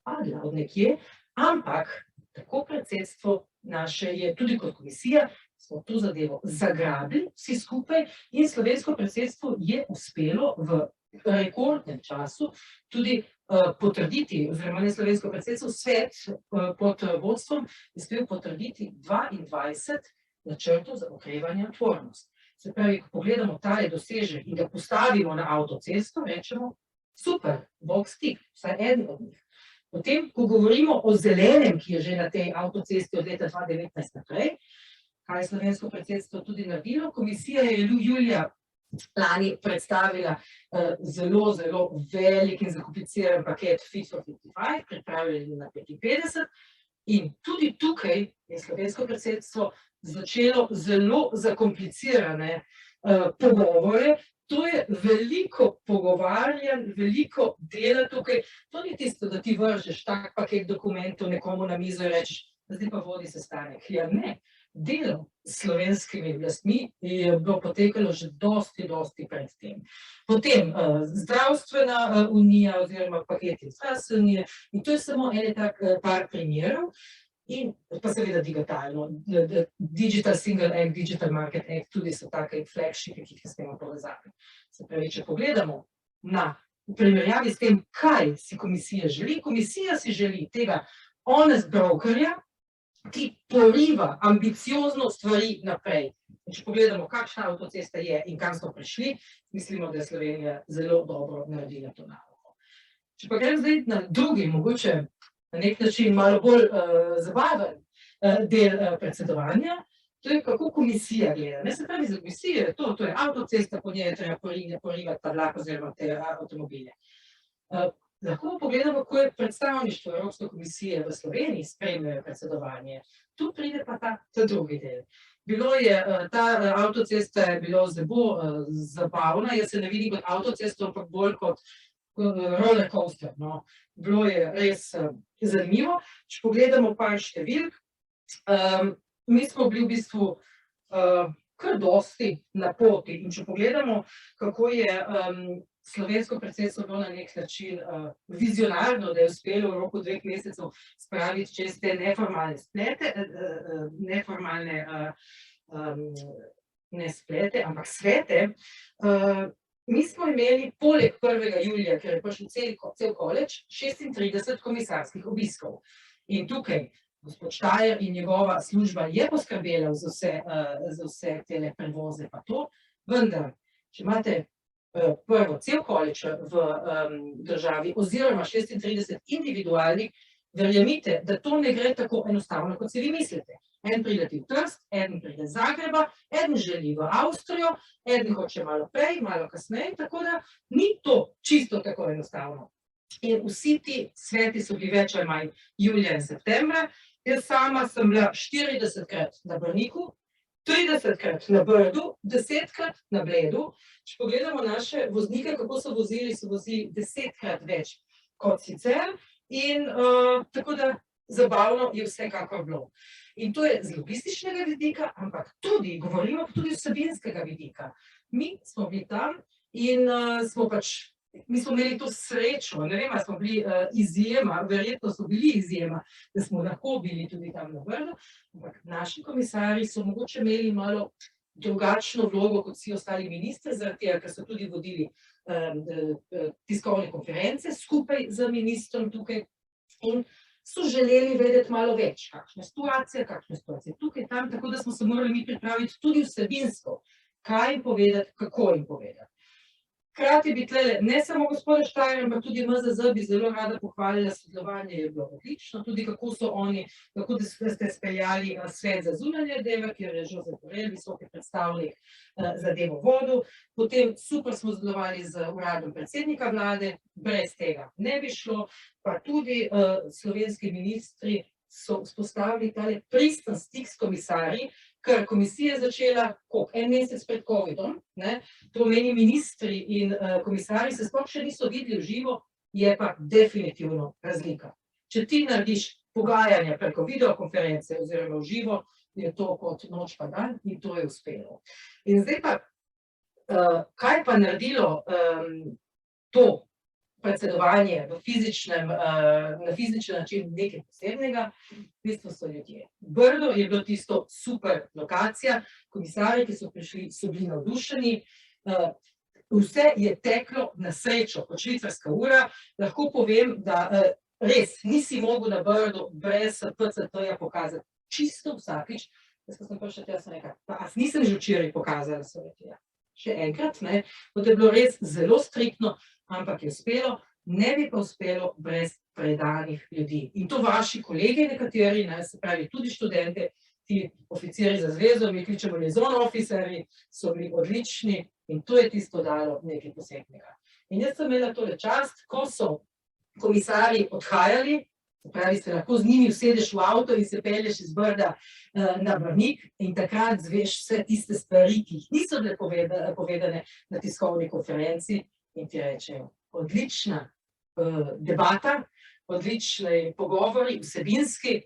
padla od nekje, ampak tako predsedstvo naše je, tudi kot komisija, smo to zadevo zagrabili vsi skupaj in slovensko predsedstvo je uspelo v rekordnem času tudi potrditi, oziroma ne slovensko predsedstvo, svet pod vodstvom je uspel potrditi 22 načrtov za okrevanje in odpornost. Se pravi, ko pogledamo tale dosežek in ga postavimo na avtocesto, rečemo, super, bog stik, vsaj eden od njih. Potem, ko govorimo o zelenem, ki je že na tej avtocesti od leta 2019 naprej, kaj je slovensko predsedstvo tudi naredilo, komisija je julija lani predstavila zelo, zelo velik in zakompliciran paket Fit for 55, pripravljeni na 55, in tudi tukaj je slovensko predsedstvo začelo zelo zakomplicirane pogovore. To je veliko pogovarjanj, veliko dela tukaj. To ni tisto, da ti vržeš tak paket dokumentov nekomu na mizo in rečeš, zdaj pa vodi sestanek. Ja, ne. Delo s slovenskimi oblastmi je bilo potekalo že dosti pred tem. Potem zdravstvena unija oziroma paketi zdravstvene unije in to je samo ene tak par primerov. In pa seveda digitalno, Digital Single Act, Digital Market Act, tudi so take flagshipi, ki jih ne smemo povezati. Se pravi, če pogledamo v primerjavi s tem, kaj si komisija želi, komisija si želi tega honest brokerja, ki poriva ambiciozno stvari naprej. In če pogledamo, kakšna avtocesta je in kam smo prišli, mislimo, da je Slovenija zelo dobro naredila to nalogo. Če pa grem zdaj na drugi, mogoče na nek način malo bolj zabaven del predsedovanja, to je, kako komisija gleda. Ne se pravi, za komisijo je to je avtocesta, po njej je treba porivati ta vlak oziroma te avtomobile. Lahko pogledamo, kako je predstavništvo Evropske komisije v Sloveniji spremljajo predsedovanje. Tu pride pa ta drugi del. Ta avtocesta je bilo zelo zabavna, jaz se ne vidim kot avtocesto, ampak bolj kot roller coaster. No. Bilo je res zanimivo. Če pogledamo par številk, mi smo bili v bistvu kar dosti na poti. In če pogledamo, kako je slovensko predsedstvo bilo na nek način vizionarno, da je uspelo v roku 2 mesecev spraviti čez te neformalne splete, ne splete, ampak svete. Mi smo imeli poleg 1. julija, ker je prišel cel koleč, 36 komisarskih obiskov. In tukaj gospod Štajer in njegova služba je poskrbela za vse tele prevoze pa to, vendar, če imate prvo cel koleč v državi oziroma 36 individualnih, verjemite, da to ne gre tako enostavno, kot si vi mislite. En pride v Trst, en pride iz Zagreba, en želi v Avstrijo, en hoče malo prej, malo kasneje, tako da ni to čisto tako enostavno. In vsi ti sveti so bili več ali manj julija in septembra. Jaz sama sem bila 40krat na Brniku, 30krat na Brdu, 10krat na Bledu. Če pogledamo naše voznike, kako so vozili 10krat več kot sicer. In tako da zabavno je vsekakor bilo. In to je z logističnega vidika, ampak tudi, govorimo tudi vsebinskega vidika. Mi smo bili tam in mi smo imeli to srečo, ne vem, ali smo bili izjema, verjetno so bili izjema, da smo lahko bili tudi tam na Brdu, ampak naši komisarji so mogoče imeli malo drugačno vlogo kot vsi ostali ministri, zaradi tega, ker so tudi vodili tiskovne konference skupaj z ministrom tukaj in so želeli vedeti malo več, kakšna situacija tukaj, tam, tako da smo se morali mi pripraviti tudi vsebinsko, kaj jim povedati, kako jim povedati. Hkrati bi tlele ne samo gospoda Štajerja, ampak tudi MZZ bi zelo rada pohvalila, sodelovanje je bilo odlično, tudi kako ste speljali svet za zunanje zadeve, kjer je Josep Borrell, visoki predstavnik zadevo vodil. Potem super smo sodelovali z uradom predsednika vlade, brez tega ne bi šlo, pa tudi slovenski ministri so vzpostavili tale pristen stik s komisarji, ker komisija je začela en mesec pred covidom, to meni ministri in komisarji se sploh še niso videli v živo, je pa definitivno razlika. Če ti narediš pogajanja preko videokonference oziroma v živo, je to kot noč pa dan in to je uspelo. In zdaj pa, kaj pa naredilo to predsedovanje na fizičen način nekaj posebnega, v bistvu so ljudje. Brdo je bilo tisto super lokacija, komisarji, ki so prišli, so bili navdušeni, vse je teklo na srečo, kot švicarska ura, lahko povem, da res nisi mogel na Brdu brez PCT-ja pokazati čisto vsakič, jaz sem prišla tja, sem rekla, pa nisem že včeraj pokazala, so rekli, še enkrat, kot je bilo res zelo striktno, ampak je uspelo, ne bi pa uspelo brez predanih ljudi. In to vaši kolegi nekateri, se pravi tudi študente, ti oficiri za zvezo, mi kličemo liaison officerji, so bili odlični in to je tisto dalo nekaj posebnega. In jaz sem imela tole čast, ko so komisarji odhajali, se pravi, se lahko z njimi usedeš v avto in se pelješ iz Brda na Brnik in takrat zveš vse tiste stvari, ki jih niso bile povedane na tiskovni konferenci in ti rečejo, odlična debata, odlični pogovori, vsebinski,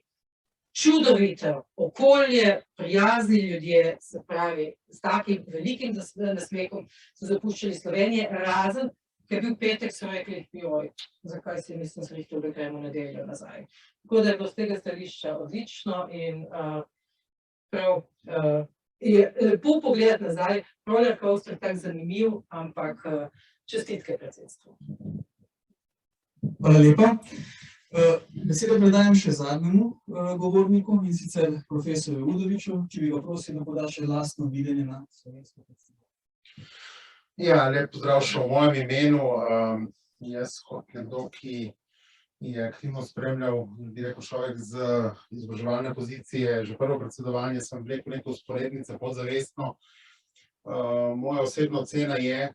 čudovito okolje, prijazni ljudje, se pravi, s takim velikim nasmehom so zapuščali Slovenije, razen ker je bil petek, so rekli, joj, zakaj si nisem zrihtel, da gremo nedeljo nazaj. Tako da je bilo z tega stališča odlično in prav je lepo pogledati nazaj, roller coaster tak zanimiv, ampak čestitke predsedstvu. Hvala lepa. Besedo predajam še zadnjemu govorniku, in sicer profesorju Udoviču, ki bi ga prosil, da poda še lastno videnje na slovensko predsedstvo. Ja, lep pozdrav še v mojem imenu. Jaz kot nekdo, ki je aktivno spremljal, bi rekel človek z izobraževalne pozicije, že prvo predsedovanje, sem rekel neko vzporednice podzavestno. Moja osebna ocena je,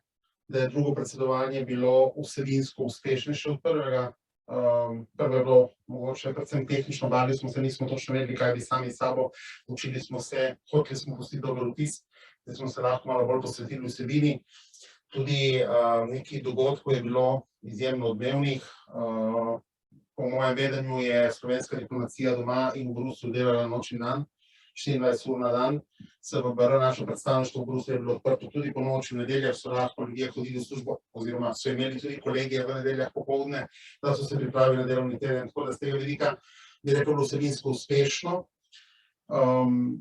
da je drugo predsedovanje bilo vsebinsko uspešnejše od prvega. Prvo je bilo mogoče predvsem tehnično, bali smo se, nismo točno vedeli, kaj bi sami sabo, učili smo se, hoteli smo pustiti dober vtis, da smo se lahko malo bolj posvetili vsebini. Tudi nekaj dogodkov je bilo izjemno odmevnih. Po mojem vedenju je slovenska diplomacija doma in v Bruslju delala noč in dan, 24 ur na dan. SVBR, naše predstavništvo v Bruslju je bilo odprto tudi po noči, v nedeljah so lahko ljudje hodili v službo, oziroma so imeli tudi kolegije v nedeljah popoldne, da so se pripravili na delovni teden. Tako da z tega vidika bi rekel, bilo vsebinsko uspešno.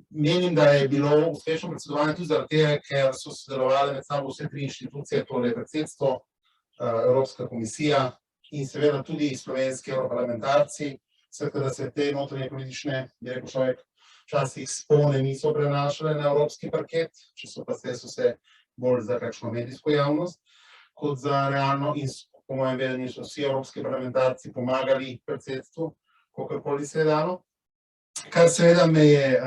Menim, da je bilo uspešno predsedovanje tudi zaradi tega, ker so sodelovali med sabo vse tri inštitucije, torej predsedstvo, Evropska komisija in seveda tudi slovenski europarlamentarci, da se te notranje politične, bi rekel človek, včasih spone niso prenašale na evropski parket, če so pa so se bolj za kakšno medijsko javnost, kot za realno in po mojem vedenju so vsi evropski parlamentarci pomagali predsedstvu, kakorkoli se je dalo. Kar seveda me je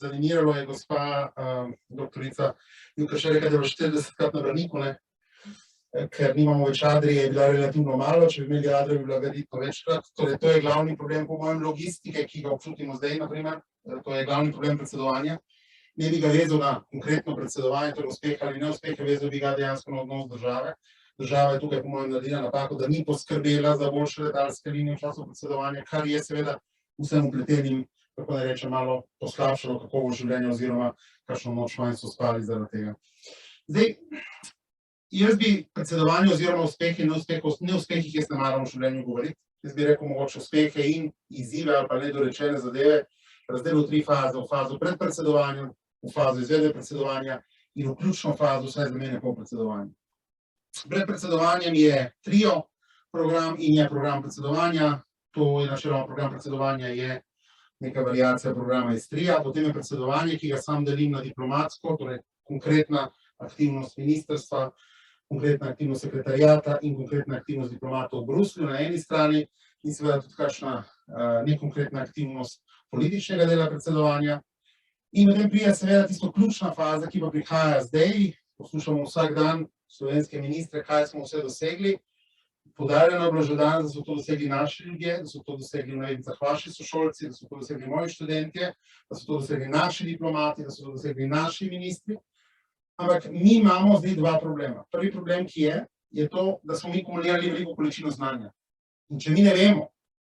zanimalo, je gospa doktorica Jurka še rekla, da je bilo 40krat na Brniku, ker nimamo več Adrije, je bila relativno malo, če bi imeli Adrijo, bi bila verjetno večkrat. Torej, to je glavni problem po mojem logistike, ki ga občutimo zdaj, naprimer. To je glavni problem predsedovanja. Ne bi ga vezal na konkretno predsedovanje, torej uspeh ali neuspeh, vezal bi ga dejansko na odnos države. Država je tukaj po mojem naredila napako, da ni poskrbela za boljše letalske linije v času predsedovanja, kar je seveda vsem vpletenim, kako da rečem, malo poslabšalo kakovost življenja oziroma kakšno noč manj so spali zaradi tega. Zdaj, jaz bi predsedovanje oziroma uspehe in neuspehih jaz ne maram v življenju govoriti. Jaz bi rekel mogoče uspehe in izzive ali pa nedorečene zadeve razdelil v tri faze. V fazo pred predsedovanjem, v fazo izvedbe predsedovanja in v ključno fazo, vsaj za mene po predsedovanju. Pred predsedovanjem je trio program in je program predsedovanja. To je načeloma program predsedovanja, je neka variacija programa iz trija, potem je predsedovanje, ki ga sam delim na diplomatsko, torej konkretna aktivnost ministrstva, konkretna aktivnost sekretarijata in konkretna aktivnost diplomatov v Bruslju na eni strani in seveda tudi kakšna nekonkretna aktivnost političnega dela predsedovanja. In potem pride seveda tisto ključna faza, ki pa prihaja zdaj, poslušamo vsak dan slovenske ministre, kaj smo vse dosegli. Poudarjeno je bilo že danes, da so to dosegli naši ljudje, da so to dosegli v navednicah vaši sošolci, da so to dosegli moji študentje, da so to dosegli naši diplomati, da so to dosegli naši ministri. Ampak mi imamo zdaj dva problema. Prvi problem, ki je to, da smo mi kumulirali veliko količino znanja. In če mi ne vemo,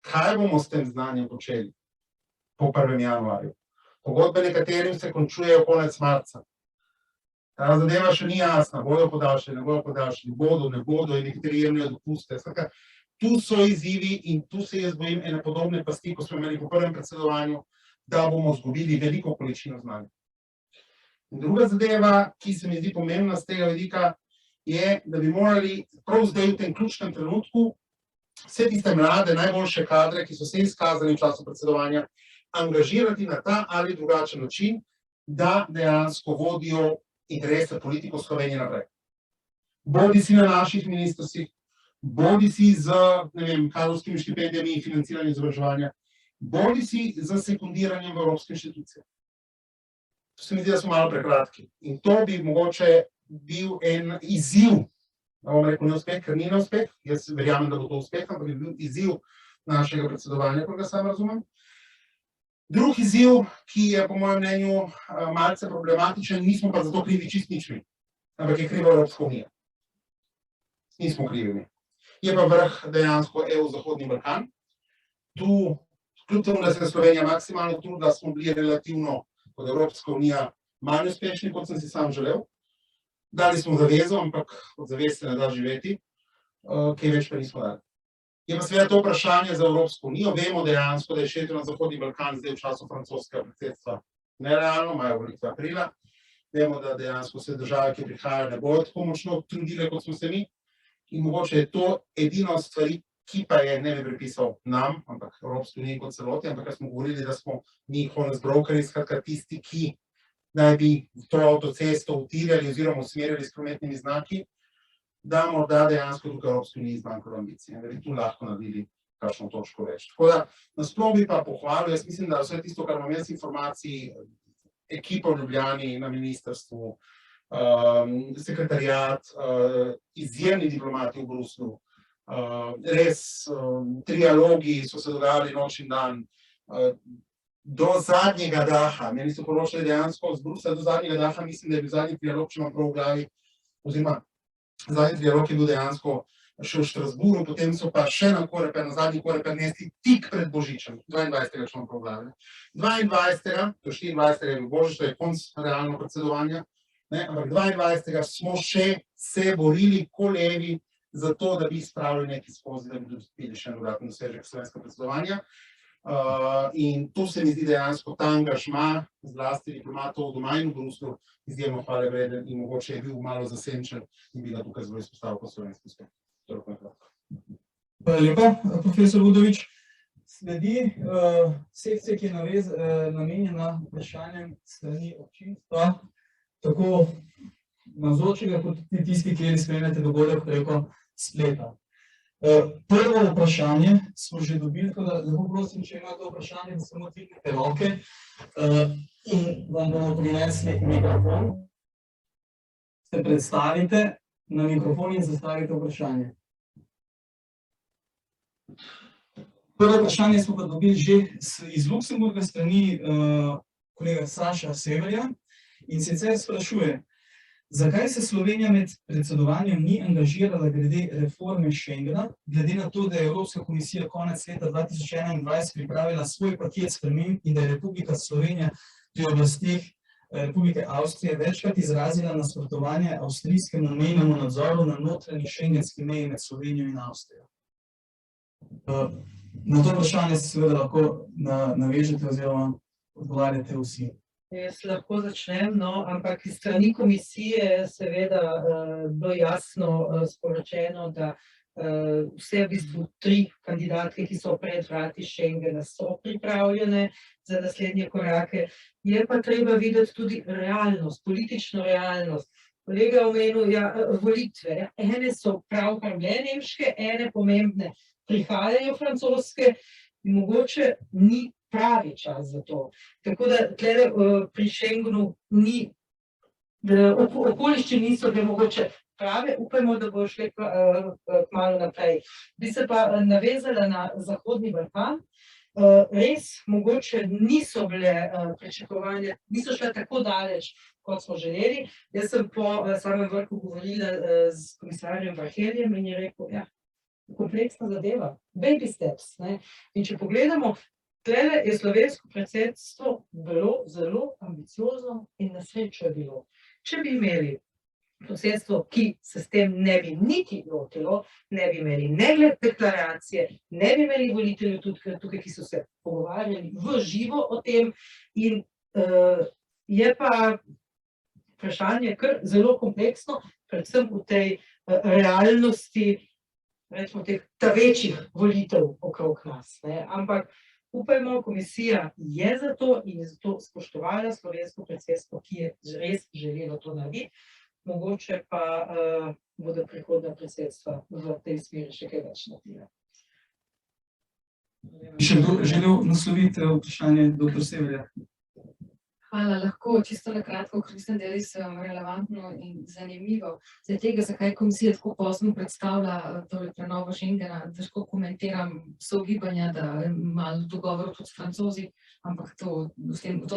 kaj bomo s tem znanjem počeli po 1. januarju, pogodbe nekaterim se končujejo konec marca. Ta zadeva še ni jasna, bodo podaljšali, ne bodo podaljšali, bodo, ne bodo in nekateri jemljajo dopuste. Skratka, tu so izzivi in tu se jaz bojim ene podobne pasti, ko smo imeli po prvem predsedovanju, da bomo izgubili veliko količino znanja. In druga zadeva, ki se mi zdi pomembna z tega vidika, je, da bi morali prav zdaj v tem ključnem trenutku vse tiste mlade, najboljše kadre, ki so se izkazali v času predsedovanja, angažirati na ta ali drugačen način, da dejansko vodijo interese politiko Slovenije naprej. Bodi si na naših ministrstvih, bodi si z, ne vem, kadrovskimi štipendijami in financiranjem izobraževanja, bodi si z sekundiranjem v evropske inštitucije. To se mi zdi, da smo malo prekratki. In to bi mogoče bil en izziv, da bom rekel neuspeh, ker ni neuspeh, jaz verjamem, da bo to uspeh, ampak bi bil izziv našega predsedovanja, kot ga sam razumem. Drug izziv, ki je po mojem mnenju malce problematičen, nismo pa zato krivi čist nič mi, ampak je kriva Evropska unija. Nismo krivi mi. Je pa vrh dejansko EU Zahodni Balkan. Tu, kljub temu, da se je Slovenija maksimalno trudila, smo bili relativno kot Evropska unija manj uspešni, kot sem si sam želel. Dali smo zavezo, ampak od zavez se ne da živeti, kaj več pa nismo dali. Je pa seveda to vprašanje za Evropsko unijo. Vemo dejansko, da je širitev na Zahodni Balkan zdaj v času francoskega predsedstva nerealno, imajo volitve aprila. Vemo, da dejansko vse države, ki prihajajo, ne bodo tako močno trudile, kot smo se mi. In mogoče je to edino stvari, ki pa je ne bi pripisal nam, ampak Evropski uniji kot celoti, ampak smo govorili, da smo mi honest brokeri, skratka tisti, ki naj bi to avtocesto utirjali oziroma usmerjali s prometnimi znaki, da morda dejansko tukaj Evropski uniji zmanjkalo ambicije, da bi tu lahko naredili kakšno točko več. Tako da nasploh bi pa pohvalil, jaz mislim, da vse tisto, kar imam jaz informacij, ekipa v Ljubljani na ministrstvu, sekretarijat, izjemni diplomati v Bruslju, res trialogi so se dogajali noč in dan, do zadnjega daha, meni so poročali dejansko z Bruslja do zadnjega daha, mislim, da je bil zadnji trialog, če imam prav v glavi, oziroma zadnji trialog je bil dejansko še v Štrasburu, potem so pa še na Koreper, na zadnji Koreper nesli tik pred Božičem, 22. če imam prav v glavi. 22. do 24. je bil Božič, to je konc realno predsedovanja, ampak 22. smo še se borili ko levi za to, da bi spravili nekaj skozi, da bi dobili še en dodatni dosežek slovenskega predsedovanja. In tu se mi zdi dejansko ta angažma, zlasti diplomatov doma in v Bruslju, izjemno hvalevreden in mogoče je bil malo zasenčen in bi ga tukaj zelo izpostavil kot slovenski uspeh. Hvala lepa, profesor Udovič. Sledi sekcija, ki je namenjena vprašanjem strani občinstva, tako navzočega kot tudi tisti, ki spremljate dogodek preko spleta. Prvo vprašanje smo že dobili, tako da lepo prosim, če imate vprašanje, da samo dvignete roke in vam bomo prinesli mikrofon. Se predstavite na mikrofon in zastavite vprašanje. Prvo vprašanje smo pa dobili že iz Luksemburga strani kolega Saša Severja in sicer sprašuje, zakaj se Slovenija med predsedovanjem ni angažirala glede reforme Schengena, glede na to, da je Evropska komisija konec leta 2021 pripravila svoj paket sprememb in da je Republika Slovenija pri oblasteh Republike Avstrije večkrat izrazila nasprotovanje avstrijskemu mejnemu nadzoru na notranji schengenski meji med Slovenijo in Avstrijo. Na to vprašanje se seveda lahko navežete oziroma odgovarjate vsi. Jaz lahko začnem, ampak iz strani komisije seveda bilo jasno sporočeno, da vse v bistvu 3 kandidatke, ki so pred vrati Schengena, so pripravljene za naslednje korake. Je pa treba videti tudi realnost, politično realnost. kolega omenil, ja, volitve. Ja. Ene so pravkar bile nemške, ene pomembne prihajajo francoske, in mogoče ni pravi čas za to. Tako da tlele pri Schengenu ni, okoliščine niso bile mogoče prave, upajmo, da bo šle kmalu naprej. Bi se pa navezala na Zahodni Balkan. Res, mogoče niso bile pričakovanja, niso šle tako daleč, kot smo želeli. Jaz sem po samem vrhu govorila z komisarjem Varheljem in je rekel, ja, kompleksna zadeva, baby steps. Ne? In če pogledamo, tlele je slovensko predsedstvo bilo zelo ambiciozno in na srečo je bilo. Če bi imeli predsedstvo, ki se s tem ne bi niti lotilo, ne bi imeli ne deklaracije, ne bi imeli voliteljev tukaj, ki so se pogovarjali v živo o tem, in je pa vprašanje kar zelo kompleksno, predvsem v tej realnosti, rečemo, teh večjih volitev okrog nas. Ne? Ampak upajmo, komisija je za to in je zato spoštovala slovensko predsedstvo, ki je res želelo to narediti. Mogoče pa bodo prihodnja predsedstva v tej smeri še kaj več naredila. Še kdo želel nasloviti vprašanje dr. Severja? Hvala, lahko čisto na kratko, ker mislim, da je res relevantno in zanimivo. Zdaj tega, zakaj komisija tako pozno predstavlja prenovo Schengena, težko komentiram sogibanja, da je malo dogovorov tudi s Francozi, ampak to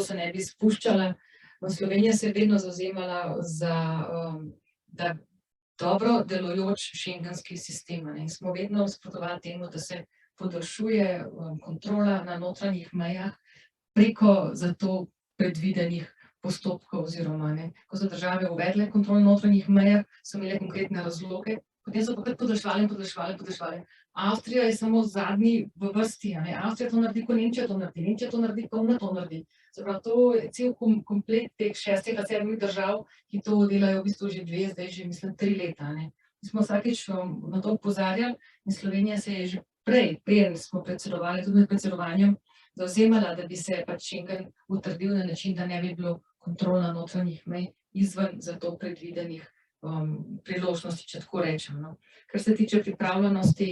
se ne bi spuščala. Slovenija se je vedno zavzemala za dobro delujoč schengenski sistem. In smo vedno nasprotovali temu, da se podaljšuje kontrola na notranjih mejah preko zato predvidenih postopkov oziroma ne. Ko so države uvedle kontrol na notranjih mejah, so imele konkretne razloge, potem so pa kar podaljševali. Avstrija je samo zadnji v vrsti, ne. Avstrija to naredi, ko Nemčija to naredi, Nemčija to naredi, ko ona to naredi. Se pravi, to je cel komplet teh 6 ali 7 držav, ki to delajo v bistvu že 2, zdaj že mislim 3 leta. Ne. Mi smo vsakič na to opozarjali in Slovenija se je že preden smo predsedovali, tudi med predsedovanjem, zavzemala, da bi se pač Schengen utrdil na način, da ne bi bilo kontrol na notranjih mej izven za to predvidenih priložnosti, če tako rečem. No. Kar se tiče pripravljenosti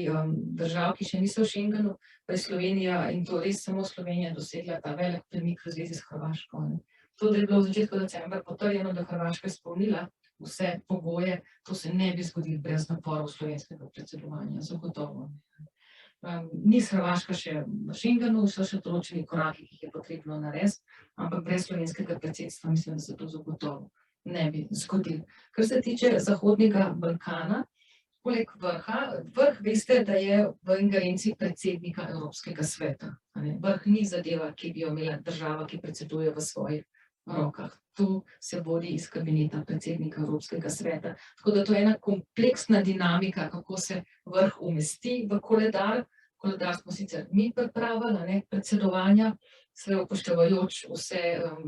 držav, ki še niso v Schengenu, pa je Slovenija, in to res samo Slovenija, dosegla ta velik premik v zvezi s Hrvaško. Ne. To, da je bilo v začetku decembra potrjeno, da Hrvaška izpolnila vse pogoje, to se ne bi zgodilo brez naporov slovenskega predsedovanja, zagotovo. Ni Hrvaška še v Schengenu, so še določeni koraki, ki jih je potrebno narediti, ampak brez slovenskega predsedstva mislim, da se to zagotovo ne bi zgodilo. Kar se tiče Zahodnega Balkana, poleg vrh veste, da je v ingerenci predsednika Evropskega sveta. Vrh ni zadeva, ki bi jo imela država, ki predseduje v svojih rokah. Tu se vodi iz kabineta predsednika Evropskega sveta. Tako da to je ena kompleksna dinamika, kako se vrh umesti v koledar. Koledar smo sicer mi pripravili, predsedovanja, sve upoštevajoč vse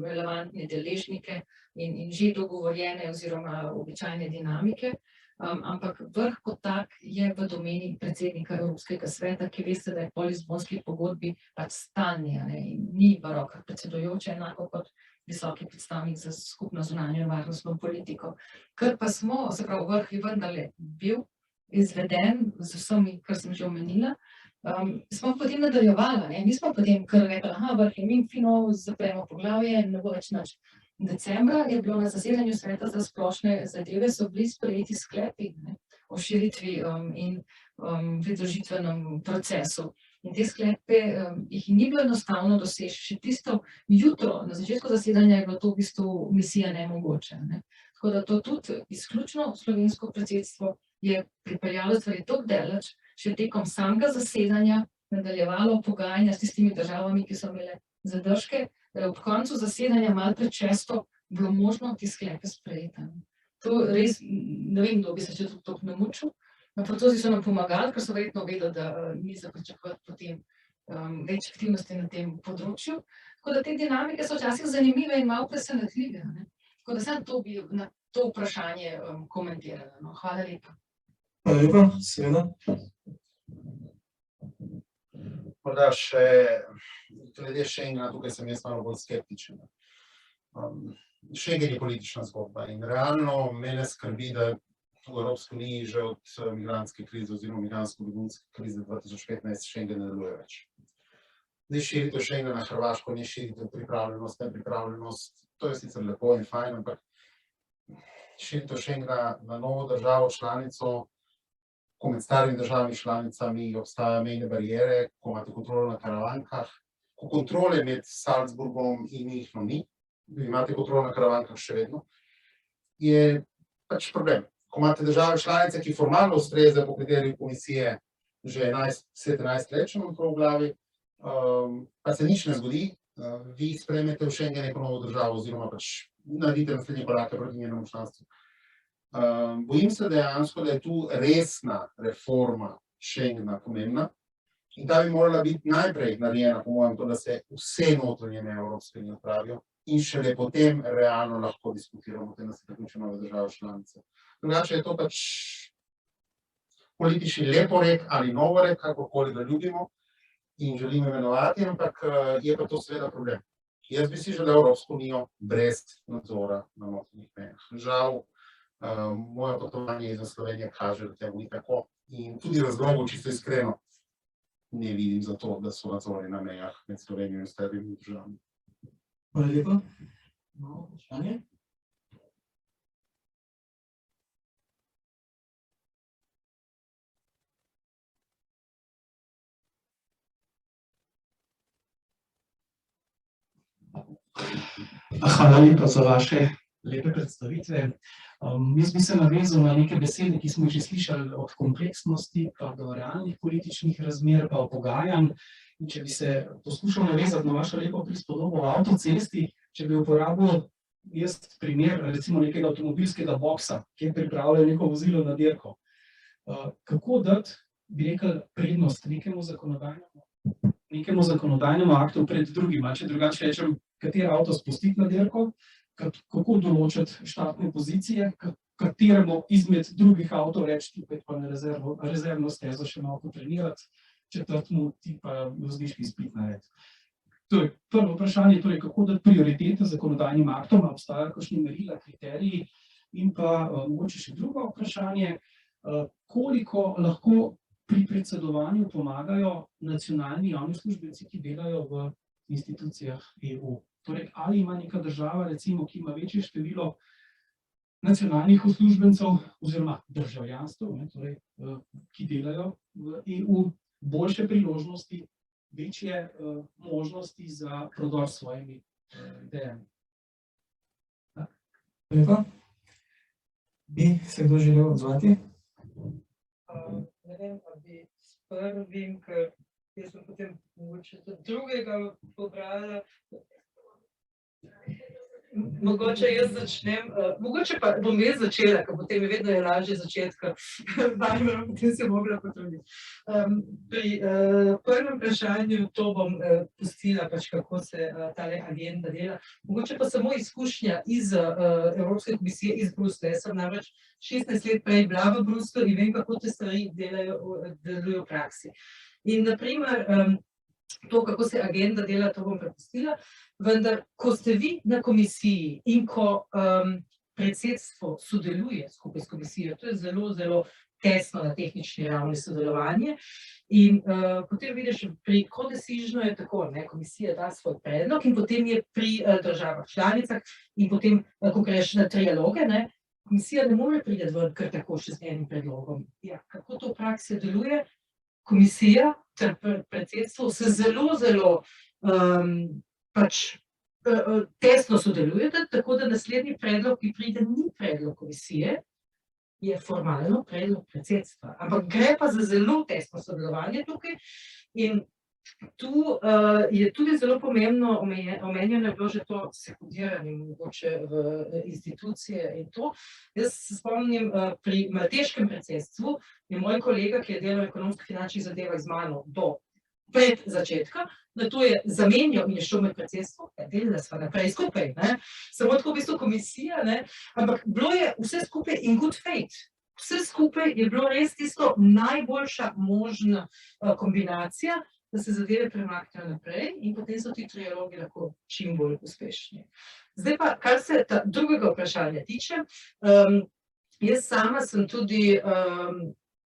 relevantne deležnike in že dogovorjene oziroma običajne dinamike, ampak vrh kot tak je v domeni predsednika Evropskega sveta, ki veste, da je po Lizbonski pogodbi pač stalni, in ni v rokah predsedujoče, enako kot visoki predstavnik za skupno zunanjo in varnostno politiko. Ker pa smo, se pravi, vrh je vendarle bil izveden z vsemi, kar sem že omenila, smo potem nadaljevali, nismo potem kar rekli, vrh je mi fino, zapremo poglavje, ne bo več nič. Decembra je bilo na zasedanju sveta za splošne zadeve, so bili sprejeti sklepi o širitvi in pridružitvenem procesu. In te sklepe jih ni bilo enostavno doseči. Še tisto jutro, na začetku zasedanja, je bilo to v bistvu misija nemogoče. Tako da to tudi izključno slovensko predsedstvo je pripeljalo stvari toliko daleč, še tekom samega zasedanja nadaljevalo pogajanja s tistimi državami, ki so imele zadržke, da je ob koncu zasedanja malo pred 6 bilo možno ti sklepe sprejeti. To res, ne vem, kdo bi se še toliko namučil. Francozi so nam pomagali, ker so verjetno vedeli, da ni za pričakovati potem več aktivnosti na tem področju. Tako da te dinamike so včasih zanimive in malo presenetljive. Tako da sem to bi na to vprašanje komentirala. Hvala lepa. Hvala lepa, seveda. Morda še glede Schengena, tukaj sem jaz malo bolj skeptičen. Schengen je politična zgodba in realno mene skrbi, da v Evropski uniji že od migrantske krize oziroma migrantsko-begunske krize 2015 Schengen ne deluje več. Zdaj širitev Schengena na Hrvaško, ne širitev pripravljenost, nepripravljenost, to je sicer lepo in fajn, ampak širitev Schengena na novo državo članico, ko med starimi državami članicami obstajajo mejne bariere, ko imate kontrolo na karavankah, ko kontrole med Salzburgom in Münchnom ni, imate kontrolo na karavankah še vedno, je pač problem. Ko imate države članice, ki formalno ustrezajo po kriteriju komisije že 17 let, če imam prav v glavi, pa se nič ne zgodi, vi sprejmete v Schengen neko novo državo oziroma pač naredite naslednje korake proti njenemu članstvu. Bojim se dejansko, da je tu resna reforma Schengena pomembna in ta bi morala biti najprej narejena, po mojem, to, da se vse notranje meje Evropske unije odpravijo in šele potem realno lahko diskutiramo o tem, da se priključijo nove države članice. Drugače je to pač politični leporek ali novorek, kakorkoli ga ljubimo in želimo imenovati, ampak je pa to seveda problem. Jaz bi si želel Evropsko unijo brez nadzora na notranjih mejah. Žal, moje potovanje izven Slovenije kaže, da temu ni tako in tudi razlogov, čisto iskreno, ne vidim za to, da so nadzori na mejah med Slovenijo in ostalimi državami. Hvala lepa. Malo vprašanje? Hvala lepa za vaše lepe predstavitve. Jaz bi se navezal na neke besede, ki smo že slišali od kompleksnosti pa do realnih političnih razmer pa pogajanj. In če bi se poskušal navezati na vašo lepo prispodobo v avtocesti, če bi uporabil jaz primer recimo nekega avtomobilskega boksa, ki je pripravljal neko vozilo na dirko. Kako dati, bi rekel, prednost nekemu zakonodajnemu aktu pred drugima, če drugače rečem, kateri avto spustiti na dirko, kako določiti štartne pozicije, kateremu izmed drugih avtov reči, tukaj pa na rezervno stezo še malo potrenirati, četrtmu ti pa vozniški izpit narediti. Torej, prvo vprašanje, torej, kako dati prioritete zakonodajnim aktom, obstajajo kakšni merila, kriteriji, in pa mogoče še drugo vprašanje, koliko lahko pri predsedovanju pomagajo nacionalni javni uslužbenci, ki delajo v institucijah EU. Torej, ali ima neka država, recimo, ki ima večje število nacionalnih uslužbencev oziroma državljanstv, torej, ki delajo v EU, boljše priložnosti, večje možnosti za prodor s svojimi idejami. Lepa. Bi se kdo želel odzvati? Ne vem, pa bi s prvim, ker jaz sem potem mogoče drugega pobrala. Mogoče jaz začnem, mogoče pa bom jaz začela, ker potem je vedno lažje začeti, ker potem se mogla potruditi. Pri prvem vprašanju to bom pustila, pač kako se tale agenda dela. Mogoče pa samo izkušnja iz Evropske komisije, iz Bruslja. Jaz sem namreč 16 let prej bila v Bruslju in vem, kako te stvari delujejo v praksi. In naprimer, to, kako se agenda dela, to bom prepustila, vendar, ko ste vi na komisiji in ko predsedstvo sodeluje skupaj s komisijo, to je zelo, zelo tesno na tehnični ravni sodelovanje in potem vidiš, pri co-decisionu je tako, komisija da svoj predlog in potem je pri državah članicah in potem, ko greš na trialoge, komisija ne more priti ven kar tako še z enim predlogom. Ja, kako to v praksi deluje? Komisija ter predsedstvo se zelo, zelo tesno sodelujete, tako da naslednji predlog, ki pride, ni predlog komisije, je formalno predlog predsedstva. Ampak gre pa za zelo tesno sodelovanje tukaj in tu je tudi zelo pomembno, omenjeno je bilo že to sekundiranje mogoče v institucije in to. Jaz se spomnim, pri malteškem predsedstvu je moj kolega, ki je delal v ekonomsko-finančnih zadevah z mano pred začetka, da to je zamenjal in je šel med predsedstvo, delala sva naprej skupaj, samo tako v bistvu komisija, ampak bilo je vse skupaj in good faith. Vse skupaj je bilo res tisto najboljša možna kombinacija, da se zadeve premaknejo naprej in potem so ti trialogi lahko čim bolj uspešni. Zdaj pa, kar se drugega vprašanja tiče, jaz sama sem tudi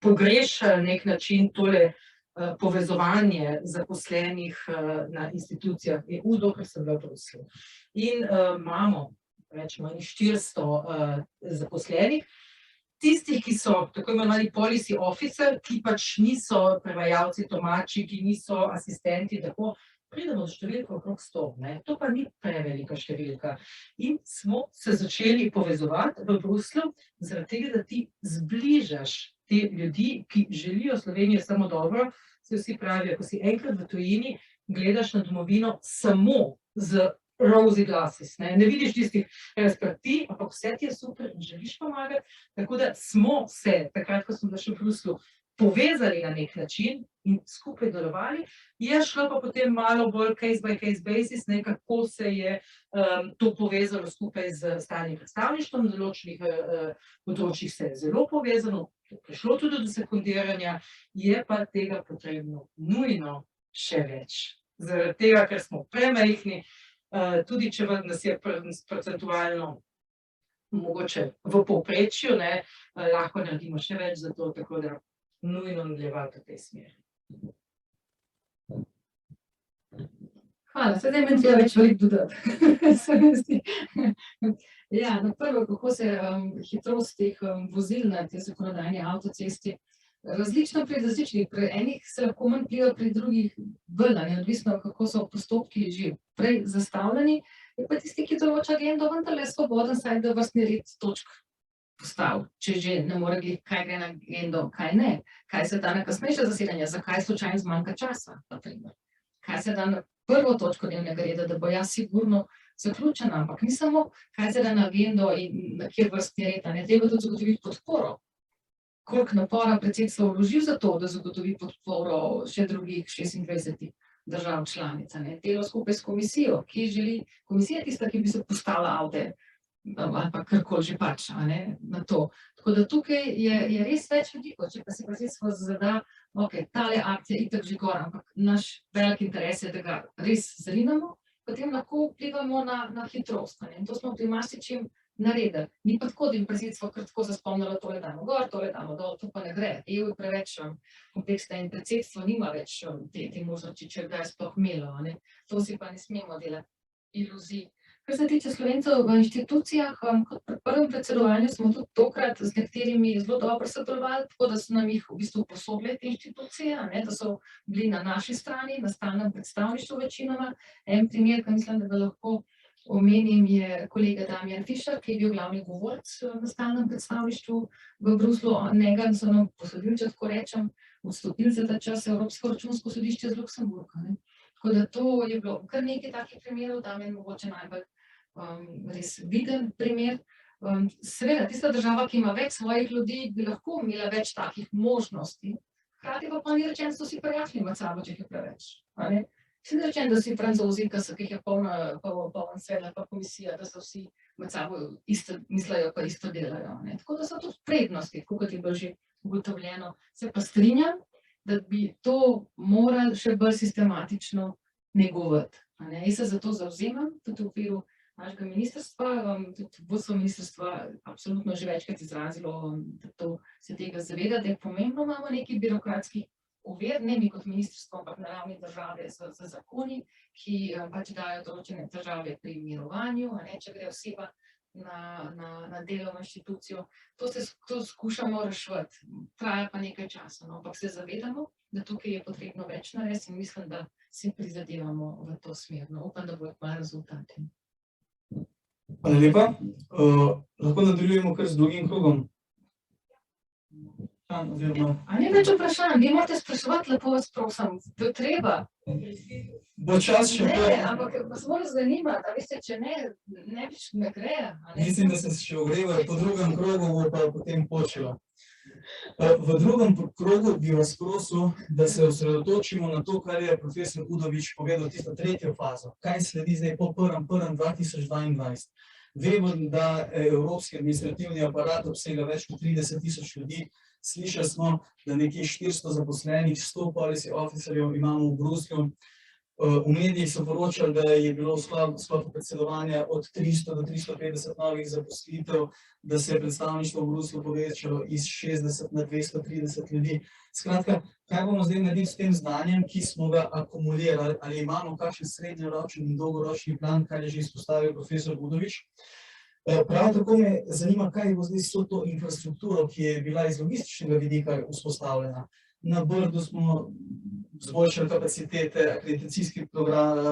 pogrešala nek način tole povezovanje zaposlenih na institucijah EU, dokler sem bila v Bruslju. In imamo več manj 400 zaposlenih, tistih, ki so tako imenovani policy officer, ki pač niso prevajalci, tolmači, ki niso asistenti, tako pridemo do številko okrog 100, ne? To pa ni prevelika številka. In smo se začeli povezovati v Bruslju, zaradi tega, da ti zbližaš te ljudi, ki želijo Slovenijo samo dobro, se vsi pravijo, ko si enkrat v tujini, gledaš na domovino samo z rosy glasses, ne vidiš tistih razprti, ampak vse ti je super in želiš pomagati, tako da smo se, takrat, ko smo bila še v Bruslju, povezali na nek način in skupaj delovali, je šlo pa potem malo bolj case by case basis, kako se je to povezalo skupaj z stalnim predstavništvom, na določenih področjih se je zelo povezano, prišlo tudi do sekundiranja, je pa tega potrebno nujno še več. Zaradi tega, ker smo premajhni, tudi če nas je procentualno mogoče v povprečju, lahko naredimo še več za to, tako da nujno nadaljevati v tej smeri. Hvala, sedaj meni treba več veliko dodati, se mi zdi. Ja, na prvo, kako se hitrost teh vozil na te zakonodajni avtocesti različno pri različnih, pri enih se lahko manj vpliva, pri drugih bolj, neodvisno, kako so postopki že prej zastavljeni, je pa tisti, ki določa agendo, vendarle svoboden, saj da vrstni red točk postav, če že ne more gledati, kaj gre na agendo, kaj ne, kaj se da na kasnejše zasedanje, zakaj slučajno zmanjka časa, na primer. Kaj se da na prvo točko dnevnega reda, da bo jaz sigurno zaključena, ampak ni samo, kaj se da na agendo in na kjer vrstni red, ne treba tudi zagotoviti podporo. Koliko napora predsedstvo vloži za to, da zagotovi podporo še drugih 26 držav članic, delo skupaj s komisijo, ki želi, komisija je tista, ki bi se postala avte, ali pa karkoli že pač, na to. Tako da tukaj je res več ljudi, če pa se predsedstvo zada, ok, tale akcija je itak že gor, ampak naš velik interes je, da ga res zanimamo, potem lahko vplivamo na hitrost, in to smo pri marsičem naredili. Ni pa tako, da bi predsedstvo kratko zaspomnilo, tole damo gor, tole damo dol, to pa ne gre. EU je preveč kompleksna in predsedstvo nima več te možnosti, če ga je sploh imelo, To si pa ne smemo delati iluzij. Kar se tiče Slovencev v inštitucijah, kot pri prvem predsedovanju smo tudi tokrat z nekaterimi zelo dobro sodelovali, tako da so nam jih v bistvu posodile te inštitucije, da so bili na naši strani, na stalnem predstavništvu večinoma. En primer, ki mislim, da ga lahko omenim, je kolega Damjan Fišer, ki je bil glavni govorec na stalnem predstavništvu v Bruslju. Njega so nam posodili, če tako rečem, odstopili za ta čas Evropsko računsko sodišče z Luksemburga. Tako da to je bilo kar nekaj takih primerov, Damjan mogoče najbolj res viden primer. Seveda, tista država, ki ima več svojih ljudi, bi lahko imela več takih možnosti. Hkrati pa ni rečeno, da so si prijatelji med sabo, če jih je preveč. Si ni rečeno, da si Francozi, ki jih je poln svet, pa komisija, da so vsi med sabo isto mislijo, pa isto delajo. Tako da so tudi prednosti, kot je bilo že ugotovljeno. Se pa strinjam, da bi to morali še bolj sistematično negovati. Jaz se za to zavzemam, tudi v okviru našega ministrstva, tudi vodstvo ministrstva absolutno že večkrat izrazilo, da se tega zaveda, da je pomembno, imamo nekaj birokratskih ovir, ne mi kot ministrstvo, ampak na ravni države z zakoni, ki pač dajo določene težave pri mirovanju, če gre oseba na delovno inštitucijo. To skušamo reševati, traja pa nekaj časa, ampak se zavedamo, da tukaj je potrebno več narediti in mislim, da si prizadevamo v to smer. Upam, da bodo kmalu rezultati. Hvala lepa. Lahko nadaljujemo kar z drugim krogom. A ni več vprašanj, vi morate spraševati, lepo vas prosim, to je treba. Bo čas še Ne, ampak vas mora zanimati, a veste, če ne več ne gre. Mislim, da sem se še ogreval, po drugem krogu bo pa potem počelo. V drugem krogu bi vas prosil, da se osredotočimo na to, kar je profesor Udovič povedal, tisto tretjo fazo. Kaj sledi zdaj po 1.1.2022? Vemo, da evropski administrativni aparat obsega več kot 30 tisoč ljudi, Slišali smo, da nekje 400 zaposlenih, 100 policy officerjev imamo v Bruslju. V medijih so poročali, da je bilo v sklopu predsedovanja od 300 do 350 novih zaposlitev, da se je predstavništvo v Bruslju povečalo iz 60 na 230 ljudi. Skratka, kaj bomo zdaj naredili s tem znanjem, ki smo ga akumulirali, ali imamo kakšen srednjeročni in dolgoročni plan, kar je že izpostavil profesor Budovič. Prav tako me zanima, kaj bo zdaj s to infrastrukturo, ki je bila iz logističnega vidika vzpostavljena. Na Brdu smo zboljšali kapacitete, akreditacijski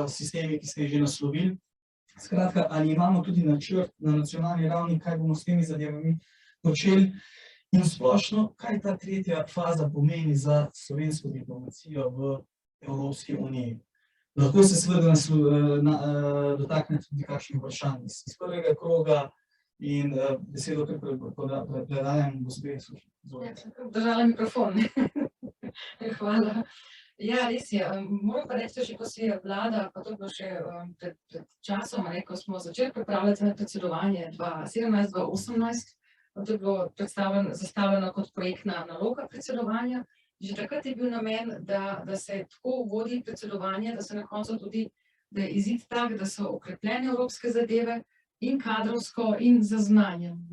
sistemi, ki ste jih že naslovili. Skratka, ali imamo tudi načrt na nacionalni ravni, kaj bomo s temi zadevami počeli in splošno, kaj ta tretja faza pomeni za slovensko diplomacijo v Evropski uniji. Lahko se seveda dotakne tudi kakšnih vprašanj iz prvega kroga in besedo, kar predajam gospe Sušnik. Držala mikrofon. Hvala. Ja, res je. Moram pa reči, že ko si je vlada, pa to je bilo še pred časom, ko smo začeli pripravljati na predsedovanje 2017-2018, to je bilo zastavljeno kot projektna naloga predsedovanja. Že takrat je bil namen, da se tako vodi predsedovanje, da se na koncu tudi, da je izid tak, da so okrepljene evropske zadeve in kadrovsko in z znanjem.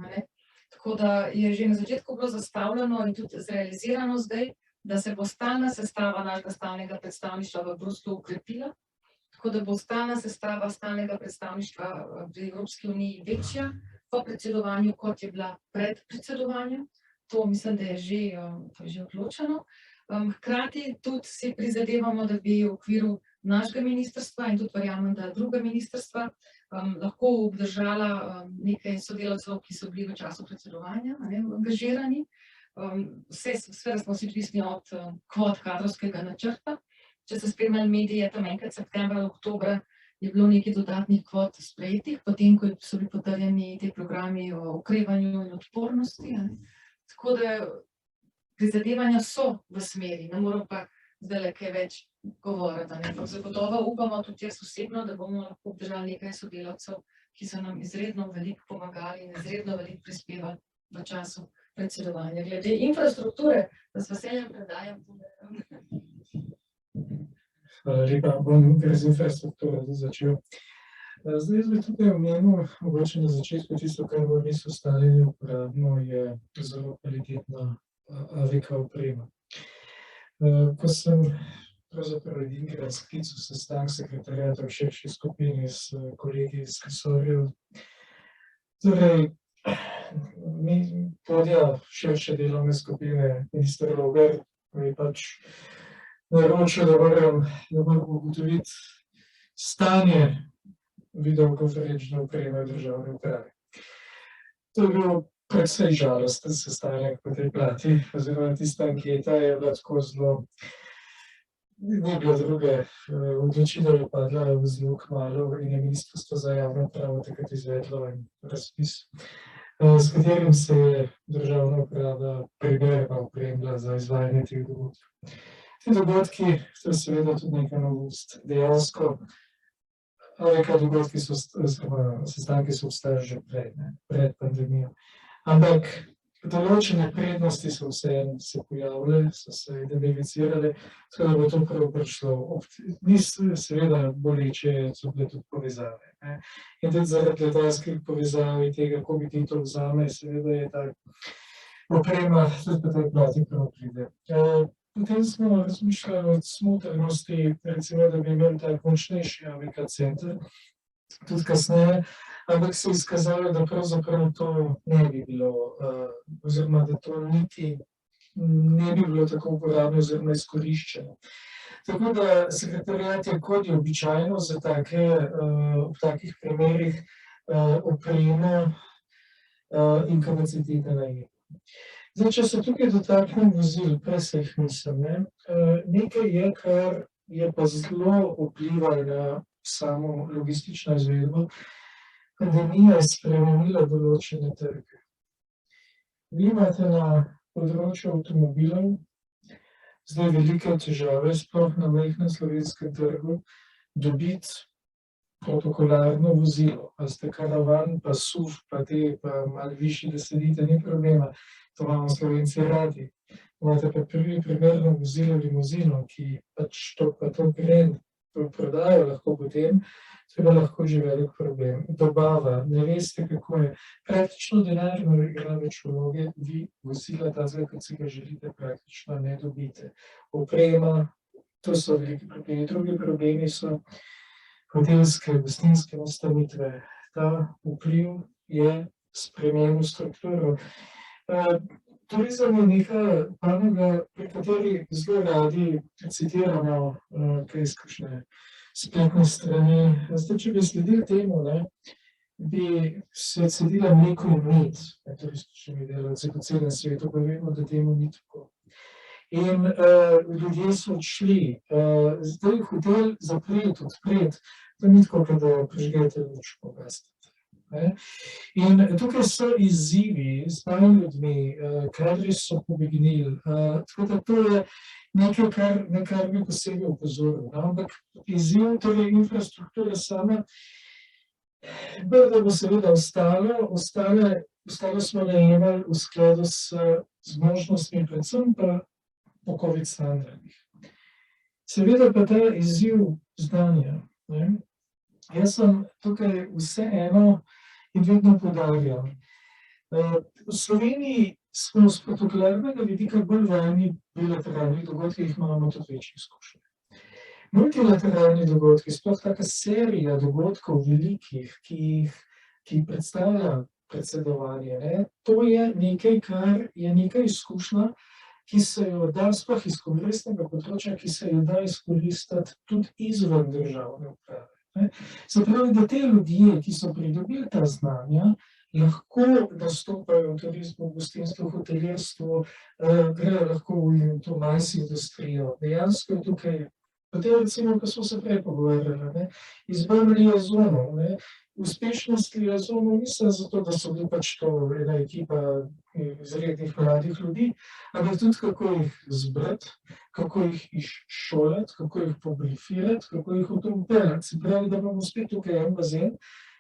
Tako da je že na začetku bilo zastavljeno in tudi zrealizirano zdaj, da se bo stalna sestava našega stalnega predstavništva v Bruslju ukrepila, tako da bo stalna sestava stalnega predstavništva v Evropski uniji večja po predsedovanju, kot je bila pred predsedovanjem. To mislim, da je že odločeno. Hkrati tudi si prizadevamo, da bi v okviru našega ministrstva in tudi verjamem, da druga ministrstva lahko obdržala nekaj sodelavcev, ki so bili v času predsedovanja angažirani. Seveda smo si odvisni od kvot kadrovskega načrta. Če ste spremljali medije, tam enkrat septembra, oktobra je bilo nekaj dodatnih kvot sprejetih, potem ko so bili potrjeni ti programi o okrevanju in odpornosti. Tako da prizadevanja so v smeri, ne moramo pa zdaj kaj več govoriti. Zagotovo upamo tudi jaz osebno, da bomo lahko obdržali nekaj sodelavcev, ki so nam izredno veliko pomagali in izredno veliko prispevali v času predsedovanja. Glede infrastrukture, da s veseljem predajam. Hvala lepa, bom z infrastrukturo začel. Zdaj bi tukaj omenil, mogoče na začetku tisto, kar bo res ostalo uporabno, je zelo kvalitetna AVK oprema. Ko sem pravzaprav edinkrat sklical sestanek sekretariata v širši skupini s kolegi iz resorjev, torej vodja širše delovne skupine, minister Logar, mi pač naročil, da moram ugotoviti stanje videokonferenčne opreme v državni upravi. To je bil precej žalosten sestanek po tej plati, oziroma tista anketa je bila tako zelo, ni bilo druge, odločitev je padla zelo kmalu in je Ministrstvo za javno upravo takrat izvedlo razpis, s katerim se je državna uprava primerno opremila za izvajanje teh dogodkov. Ti dogodki, to je seveda tudi nekaj novost, dejansko AVK dogodki sestanki so obstajali že pred pandemijo, ampak določene prednosti so se pojavile, so se identificirale, tako da bo to prav prišlo. Seveda boleče so bile tudi povezave. In tudi zaradi letalskih povezav in tega, ko bi ti to vzame, seveda je ta oprema tudi po tej plati prav pride. Potem smo razmišljali o smotrnosti, recimo, da bi imeli tak močnejši AVK center, tudi kasneje, ampak se je izkazalo, da pravzaprav to ne bi bilo, oziroma da to niti ne bi bilo tako uporabno oziroma izkoriščeno. Tako da sekretariat je, kot je običajno za v takih primerih opremo in kapacitete najema. Zdaj, če se tukaj dotaknem vozil, prej se jih nisem, nekaj je, kar je pa zelo vplivalo na samo logistično izvedbo. Pandemija je spremenila določene trge. Vi imate na področju avtomobilov zdaj velike težave, sploh na majhnem slovenskem trgu, dobiti protokolarno vozilo, pa ste karavan, pa SUV, pa te, pa malo višji, da sedite, ni problema, to imamo Slovenci radi. Imate pa primerno vozilo limuzino, ki pač to pa to brend prodajo lahko potem, to je lahko že velik problem. Dobava, ne veste, kako je. Praktično denar igra več vloge, vi vozila tazga, kot si ga želite, praktično ne dobite. Oprema, to so veliki problemi. Drugi problemi so hotelske, gostinske nastanitve. Ta vpliv je spremenil strukturo. Turizem je neka panoga, pri kateri zelo radi citiramo kaj izkušnje spletne strani. Zdaj, če bi sledili temu, bi se cedila mleko in med med turističnimi delavci po celem svetu, pa vemo, da temu ni tako. In ljudje so odšli. Zdaj hotel zapret, odpret, to ni tako, da prižgete luč pogasti. In tukaj so izzivi z novimi ljudmi, kadri so pobegnili. Tako da to je nekaj, na kar bi posebej opozoril. Ampak izziv, torej infrastruktura sama, da bo seveda ostalo smo najemali v skladu z možnostmi, predvsem pa po COVID standardih. Seveda pa ta izziv znanja. Jaz sem tukaj vseeno in vedno poudarjam. V Sloveniji smo z protokolarnega vidika bolj vajeni bilateralnih dogodkih, jih imamo tudi večjih izkušenj. Multilateralni dogodki, sploh taka serija dogodkov velikih, ki predstavlja predsedovanje, to je nekaj, kar je neka izkušnja, ki se jo da, sploh iz kongresnega področja, ki se jo da izkoristiti tudi izven državne uprave. Se pravi, da te ljudje, ki so pridobili ta znanja, lahko nastopajo v turizmu, gostinstvu, hotelirstvu, grejo lahko v to MICE industrijo. Dejansko je tukaj, potem recimo, ko smo se prej pogovarjali, izbor liazonov. Uspešnost liazonov nisem zato, da so bili pač to ena ekipa izrednih mladih ljudi, ampak tudi kako jih zbrati, kako jih izšolati, kako jih pobrifirati, kako jih v to upeljati. Se pravi, da imamo spet tukaj en bazen.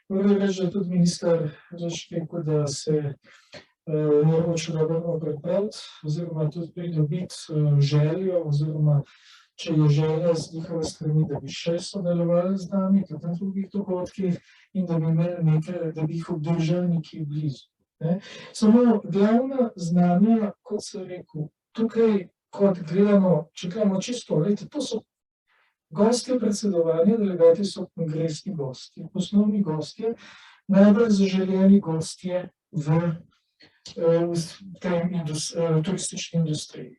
Moram reči, da je tudi minister rekel, da se naroče dobro pripraviti, oziroma tudi pridobiti željo, oziroma če je želja z njihove strani, da bi še sodelovali z nami, tudi na drugih dogodkih, in da bi imeli nekaj, da bi jih obdržali nekje blizu. Samo glavna znanja, kot sem rekel, tukaj, kot gledamo, če gledamo čisto, to so gostje predsedovanja, delegati so kongresni gostje, poslovni gostje, najbolj zaželeni gostje v tej turistični industriji.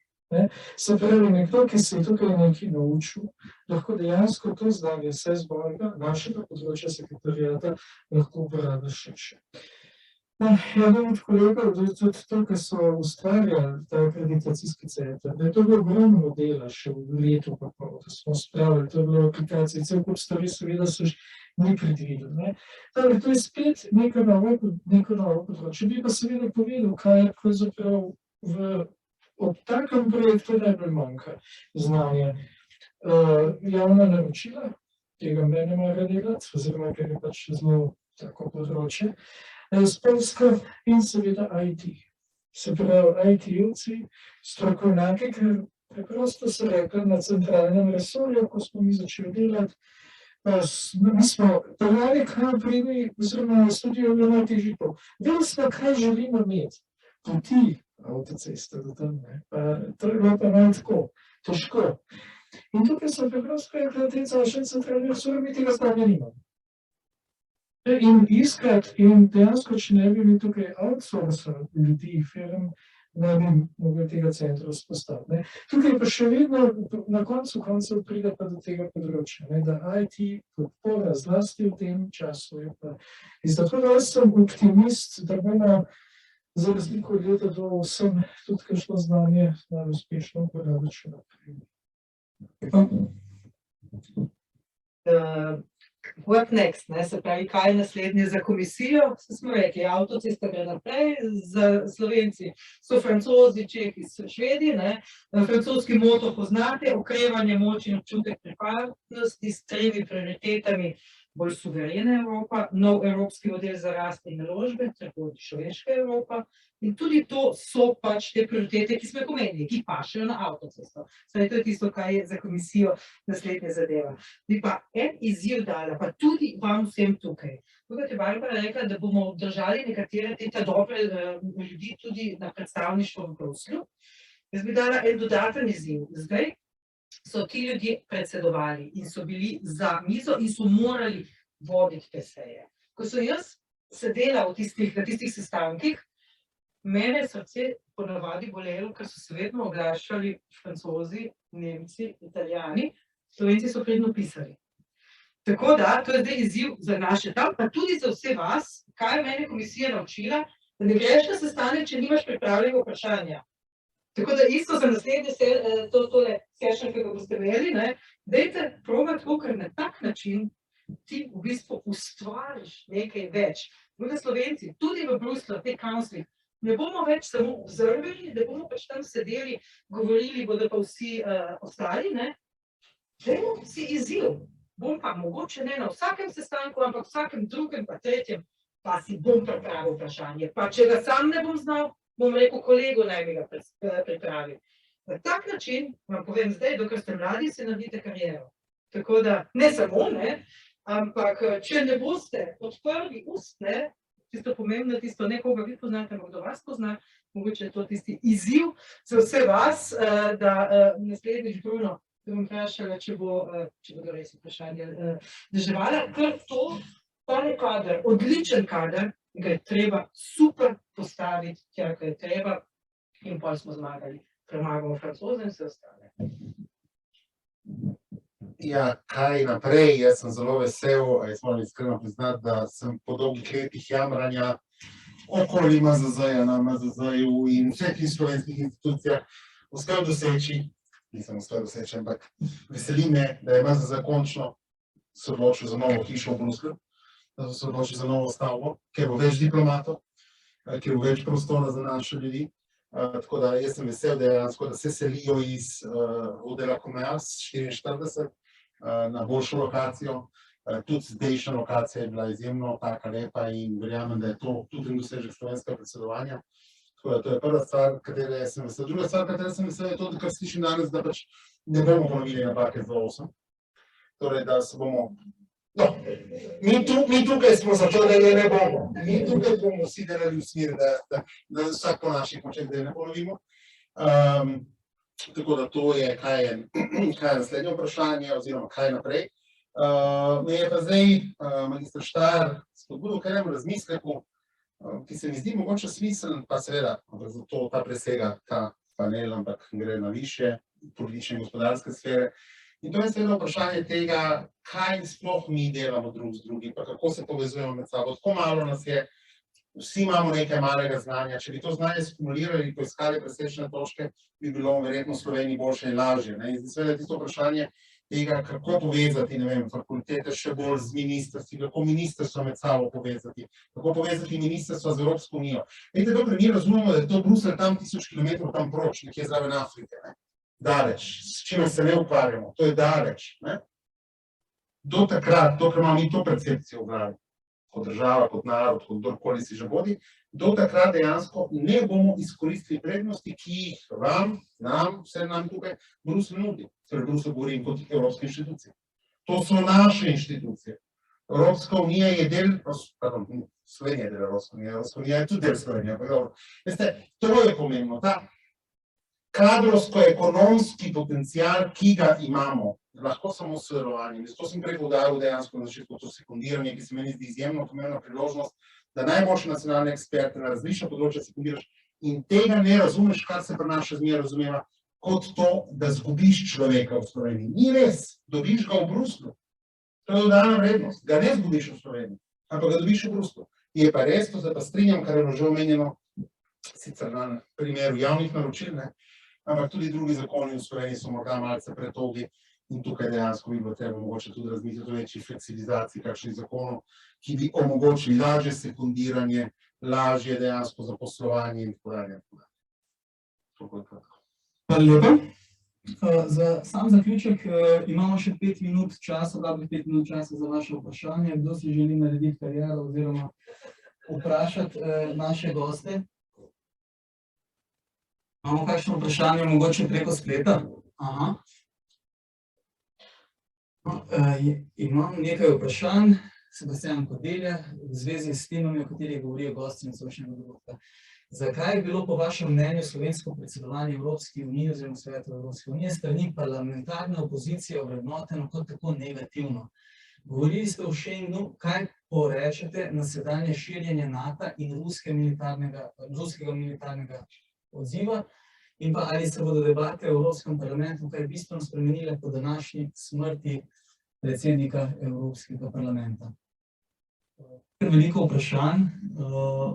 Se pravi, nekdo, ki se je tukaj nekaj naučil, lahko dejansko to znanje vse z mojega, našega področja sekretarijata, lahko uporabi širše. Eden od kolegov, tudi to, ki so ustvarjali ta akreditacijski center, da je to bilo ogromno dela še v letu, da smo spravili, to je bilo aplikacije, cel kup stvari seveda so ni predvideli. Torej, to je spet neko novo področje. Bi pa seveda povedal, kaj je pravzaprav ob takem projektu najbolj manjka znanja. Javna naročila, tega me ne mora delati, oziroma ker je pač zelo tako področje. Spolska in seveda IT. Se pravi, IT-jevci, strokovnjaki, ker preprosto so rekli na centralnem resorju, ko smo mi začeli delati, mi smo peljali k naprej, oziroma studio je bilo najtežje to. Vedeli smo, kaj želimo imeti. Poti, avtoceste do tam, to je bilo pa malo tako, težko. In tukaj so preprosto rekli, da te zašli centralni resor, mi tega znanja nimamo. In iskati, in dejansko, če ne bi mi tukaj outsourcali ljudi, firm, ne bi mogli tega centra vzpostaviti. Tukaj pa še vedno na koncu koncev pride pa do tega področja, da IT podpora zlasti v tem času je pa. In zato da jaz sem optimist, da bomo za razliko od leta do 8 tudi kakšno znanje najbolj uspešno uporabiti še naprej. What next, se pravi, kaj je naslednje za komisijo? Smo rekli, avtocesta gre naprej, za Slovenci so Francozi, Čehi, Švedi, francoski moto poznate, okrevanje, moč in občutek pripadnosti s 3 prioritetami bolj suverena Evropa, nov evropski model za rast in naložbe, tako človeška Evropa. In tudi to so pač te prioritete, ki smo jih omenili, ki pašejo na avtocesto. Saj to je tisto, kar je za komisijo naslednja zadeva. Bi pa en izziv dala, pa tudi vam vsem tukaj. Tukaj je Barbara rekla, da bomo obdržali nekatere te dobre ljudi tudi na predstavništvu v Bruslju. Jaz bi dala en dodaten izziv. Zdaj so ti ljudje predsedovali in so bili za mizo in so morali voditi te seje. Ko so jaz sedela na tistih sestankih, mene srce ponavadi bolelo, ker so se vedno oglašali Francozi, Nemci, Italijani, Slovenci so predno pisali. Tako da, to je zdaj izziv za naše tam, pa tudi za vse vas, kaj je mene komisija naučila, da ne greš na sestanek, če nimaš pripravljenega vprašanja. Tako da isto za naslednje tole session, ki ga boste imeli, dajte probati tako, ker na tak način ti v bistvu ustvariš nekaj več. Tudi Slovenci, tudi v Bruslju, te councili, ne bomo več samo observali, da bomo pač tam sedeli, govorili bodo pa vsi ostali, dajmo si izziv. Bom pa mogoče ne na vsakem sestanku, ampak vsakem drugem pa tretjem, pa si bom pripravil vprašanje. Pa če ga sam ne bom znal, bom rekel kolegu, naj mi ga pripravi. Na tak način, vam povem zdaj, dokler ste mladi, se naredite kariero. Tako da, ne samo, ampak če ne boste odprli ust, tisto pomembno, tisto nekoga vi poznate, ampak kdo vas pozna, mogoče je to tisti izziv za vse vas, da naslednjič, Bruno, da bom vprašala, če bodo res vprašanje deževala, ker to, ta je kader, odličen kader, ga je treba super postaviti, tja, ko je treba, in pol smo zmagali. Premagamo Francoze in vse ostale. Ja, kaj naprej? Jaz sem zelo vesel, jaz moram iskreno priznati, da sem po dolgih letih jamranja okoli MZZ-ja, na MZZ-ju in vseh slovenskih institucijah uspel doseči, nisem uspel doseči, ampak veseli me, da je MZZ končno se odločil za novo hišo v Bruslju, da so se odločili za novo stavbo, ker bo več diplomatov, ker bo več prostora za naše ljudi. Tako da jaz sem vesel, da se selijo iz Odela Komeas 44 na boljšo lokacijo. Tudi zdajšnja lokacija je bila izjemno taka lepa in verjamem, da je to tudi dosežek slovenskega predsedovanja. Tako da to je prva stvar, katere sem vesel. Druga stvar, katere sem vesel, je to, kar slišim danes, da pač ne bomo ponovili napake z 8. Torej, da se bomo mi tukaj smo zato, da ne bomo. Mi tukaj bomo vsi delali v smeri, da vsak po naših močeh, da ne ponovimo. Tako da to je, kaj je naslednje vprašanje, oziroma kaj naprej. Me je pa zdaj magister Štajer spodbudil k enemu razmisleku, ki se mi zdi mogoče smiseln, pa seveda, zato ta presega ta panel, ampak gre na višje politične in gospodarske sfere. In to je seveda vprašanje tega, kaj sploh mi delamo drug z drugim, pa kako se povezujemo med sabo. Tako malo nas je, vsi imamo nekaj malega znanja. Če bi to znanje skumulirali in poiskali presečne točke, bi bilo verjetno v Sloveniji boljše in lažje. In seveda tisto vprašanje tega, kako povezati, fakultete še bolj z ministrstvi, kako ministrstvo med sabo povezati, kako povezati ministrstvo z Evropsko unijo. Veste, dokler mi razumemo, da je to Bruselj tam 1000 kilometrov tam proč, nekje zraven Afrike, daleč, s čimer se ne ukvarjamo, to je daleč. Do takrat, dokler imamo mi to percepcijo v glavi, kot država, kot narod, kot kdorkoli si že vodi, do takrat dejansko ne bomo izkoristili prednosti, ki jih vam, nam, vsem nam tukaj, Bruselj nudi. Torej, Bruselj govorim kot evropske inštitucije. To so naše inštitucije. Evropska unija je del, pardon, Slovenija je del Evropske unije, Evropska unija je tudi del Slovenije. Veste, to je pomembno, ta kadrovsko-ekonomski potencial, ki ga imamo, lahko samo s sodelovanjem. Zato sem prej poudaril dejansko na začetku to sekundiranje, ki se meni zdi izjemno pomembna priložnost, da najboljše nacionalne eksperte na različna področja sekundiraš in tega ne razumeš, kar se pri nas še zmeraj razumeva, kot to, da zgubiš človeka v Sloveniji. Ni res, dobiš ga v Bruslju. To je dodana vrednost, ga ne zgubiš v Sloveniji, ampak ga dobiš v Bruslju. Je pa res, to se pa strinjam, kar je bilo že omenjeno, sicer na primeru javnih naročil, ampak tudi drugi zakoni v Sloveniji so morda malce pretogi in tukaj dejansko bi bilo treba mogoče tudi razmisliti o večji fleksibilizaciji kakšnih zakonov, ki bi omogočili lažje sekundiranje, lažje dejansko zaposlovanje in tako dalje. Hvala lepa. Za sam zaključek imamo še 5 minut časa, dobrih 5 minut časa za vaše vprašanje. Kdo si želi narediti kariero oziroma vprašati naše goste? Imamo kakšno vprašanje, mogoče preko spleta? Aha. Imam nekaj vprašanj, Sebastian Kodelja, v zvezi s temami, o katerih govorijo gosti nocojšnjega dogodka. Zakaj je bilo po vašem mnenju slovensko predsedovanje Evropski uniji oziroma Svetu Evropske unije strani parlamentarne opozicije ovrednoteno kot tako negativno? Govorili ste o Schengenu, kaj porečete na sedanje širjenje NATO in ruskega militarnega odziva? In pa ali se bodo debate v Evropskem parlamentu kaj bistveno spremenile po današnji smrti predsednika Evropskega parlamenta? Veliko vprašanj,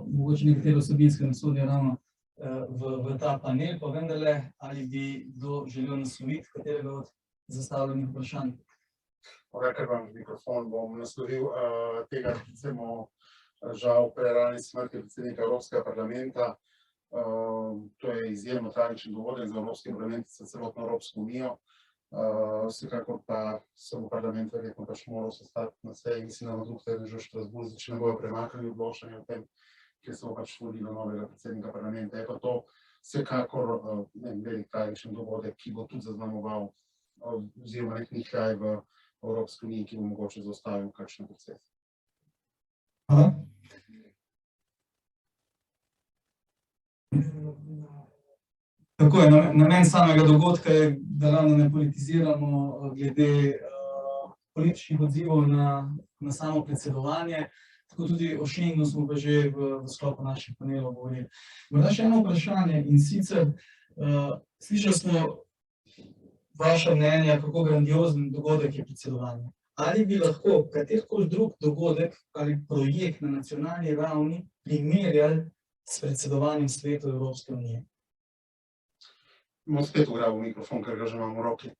mogoče nekatere vsebinske ne sodijo ravno v ta panel, pa vendarle, ali bi kdo želel nasloviti katerega od zastavljenih vprašanj? Ker vam mikrofon bom naslovil tega, žal prerane smrti predsednika Evropskega parlamenta. To je izjemno tragičen dogodek za Evropski parlament in za celotno Evropsko unijo. Vsekakor pa se bo parlament verjetno pač moral sestati na seji, mislim, da na drug teden že v Strasbourgu, če ne bojo premaknili odločanje o tem, kjer se bo pač volilo novega predsednika parlamenta. Je pa to vsekakor velik tragičen dogodek, ki bo tudi zaznamoval oziroma nek nekaj v Evropski uniji, ki bo mogoče zaustavil kakšen proces. Hvala. Tako je, namen samega dogodka je, da ravno ne politiziramo glede političnih odzivov na samo predsedovanje, tako tudi o Schengenu smo pa že v sklopu naših panelov govorili. Morda še eno vprašanje, in sicer slišali smo vaše mnenje, kako grandiozen dogodek je predsedovanje. Ali bi lahko katerikoli drug dogodek ali projekt na nacionalni ravni primerjali s predsedovanjem Svetu Evropske unije? Bom spet ugrabil mikrofon, ker ga že imam v roki.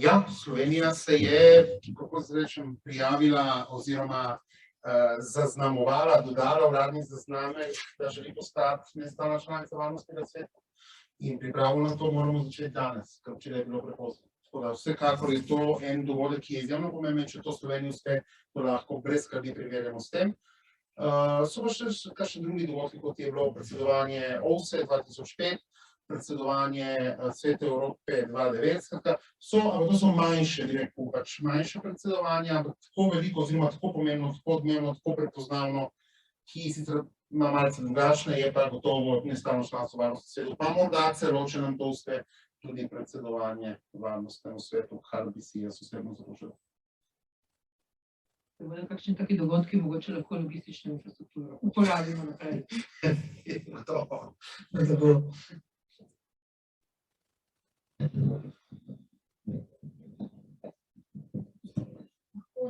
Ja, Slovenija se je, kako se rečem, prijavila oziroma zaznamovala, dodala uradni zaznamek, da želi postati nestalna članica Varnostnega sveta. In pripravo na to moramo začeti danes, ker včeraj je bilo prepozno. Tako da vsekakor je to en dogodek, ki je izjemno pomemben, če to Sloveniji uspe, to lahko brez skrbi primerjamo s tem. So pa še kakšni drugi dogodki, kot je bilo predsedovanje OVSE 2005, predsedovanje Sveta Evrope 2009, ampak to so manjše, direktno pač manjše predsedovanja, ampak tako veliko oziroma tako pomembno, tako odmevno, tako prepoznavno, ki sicer ima malce drugačne, je pa gotovo nestalno članstvo Varnostnega sveta, pa morda celo, če nam to uspe, tudi predsedovanje Varnostnemu svetu, kar bi si jaz osebno zaslužil. Se bodo kakšni taki dogodki mogoče lahko logistično infrastrukturo uporabimo naprej? Gotovo.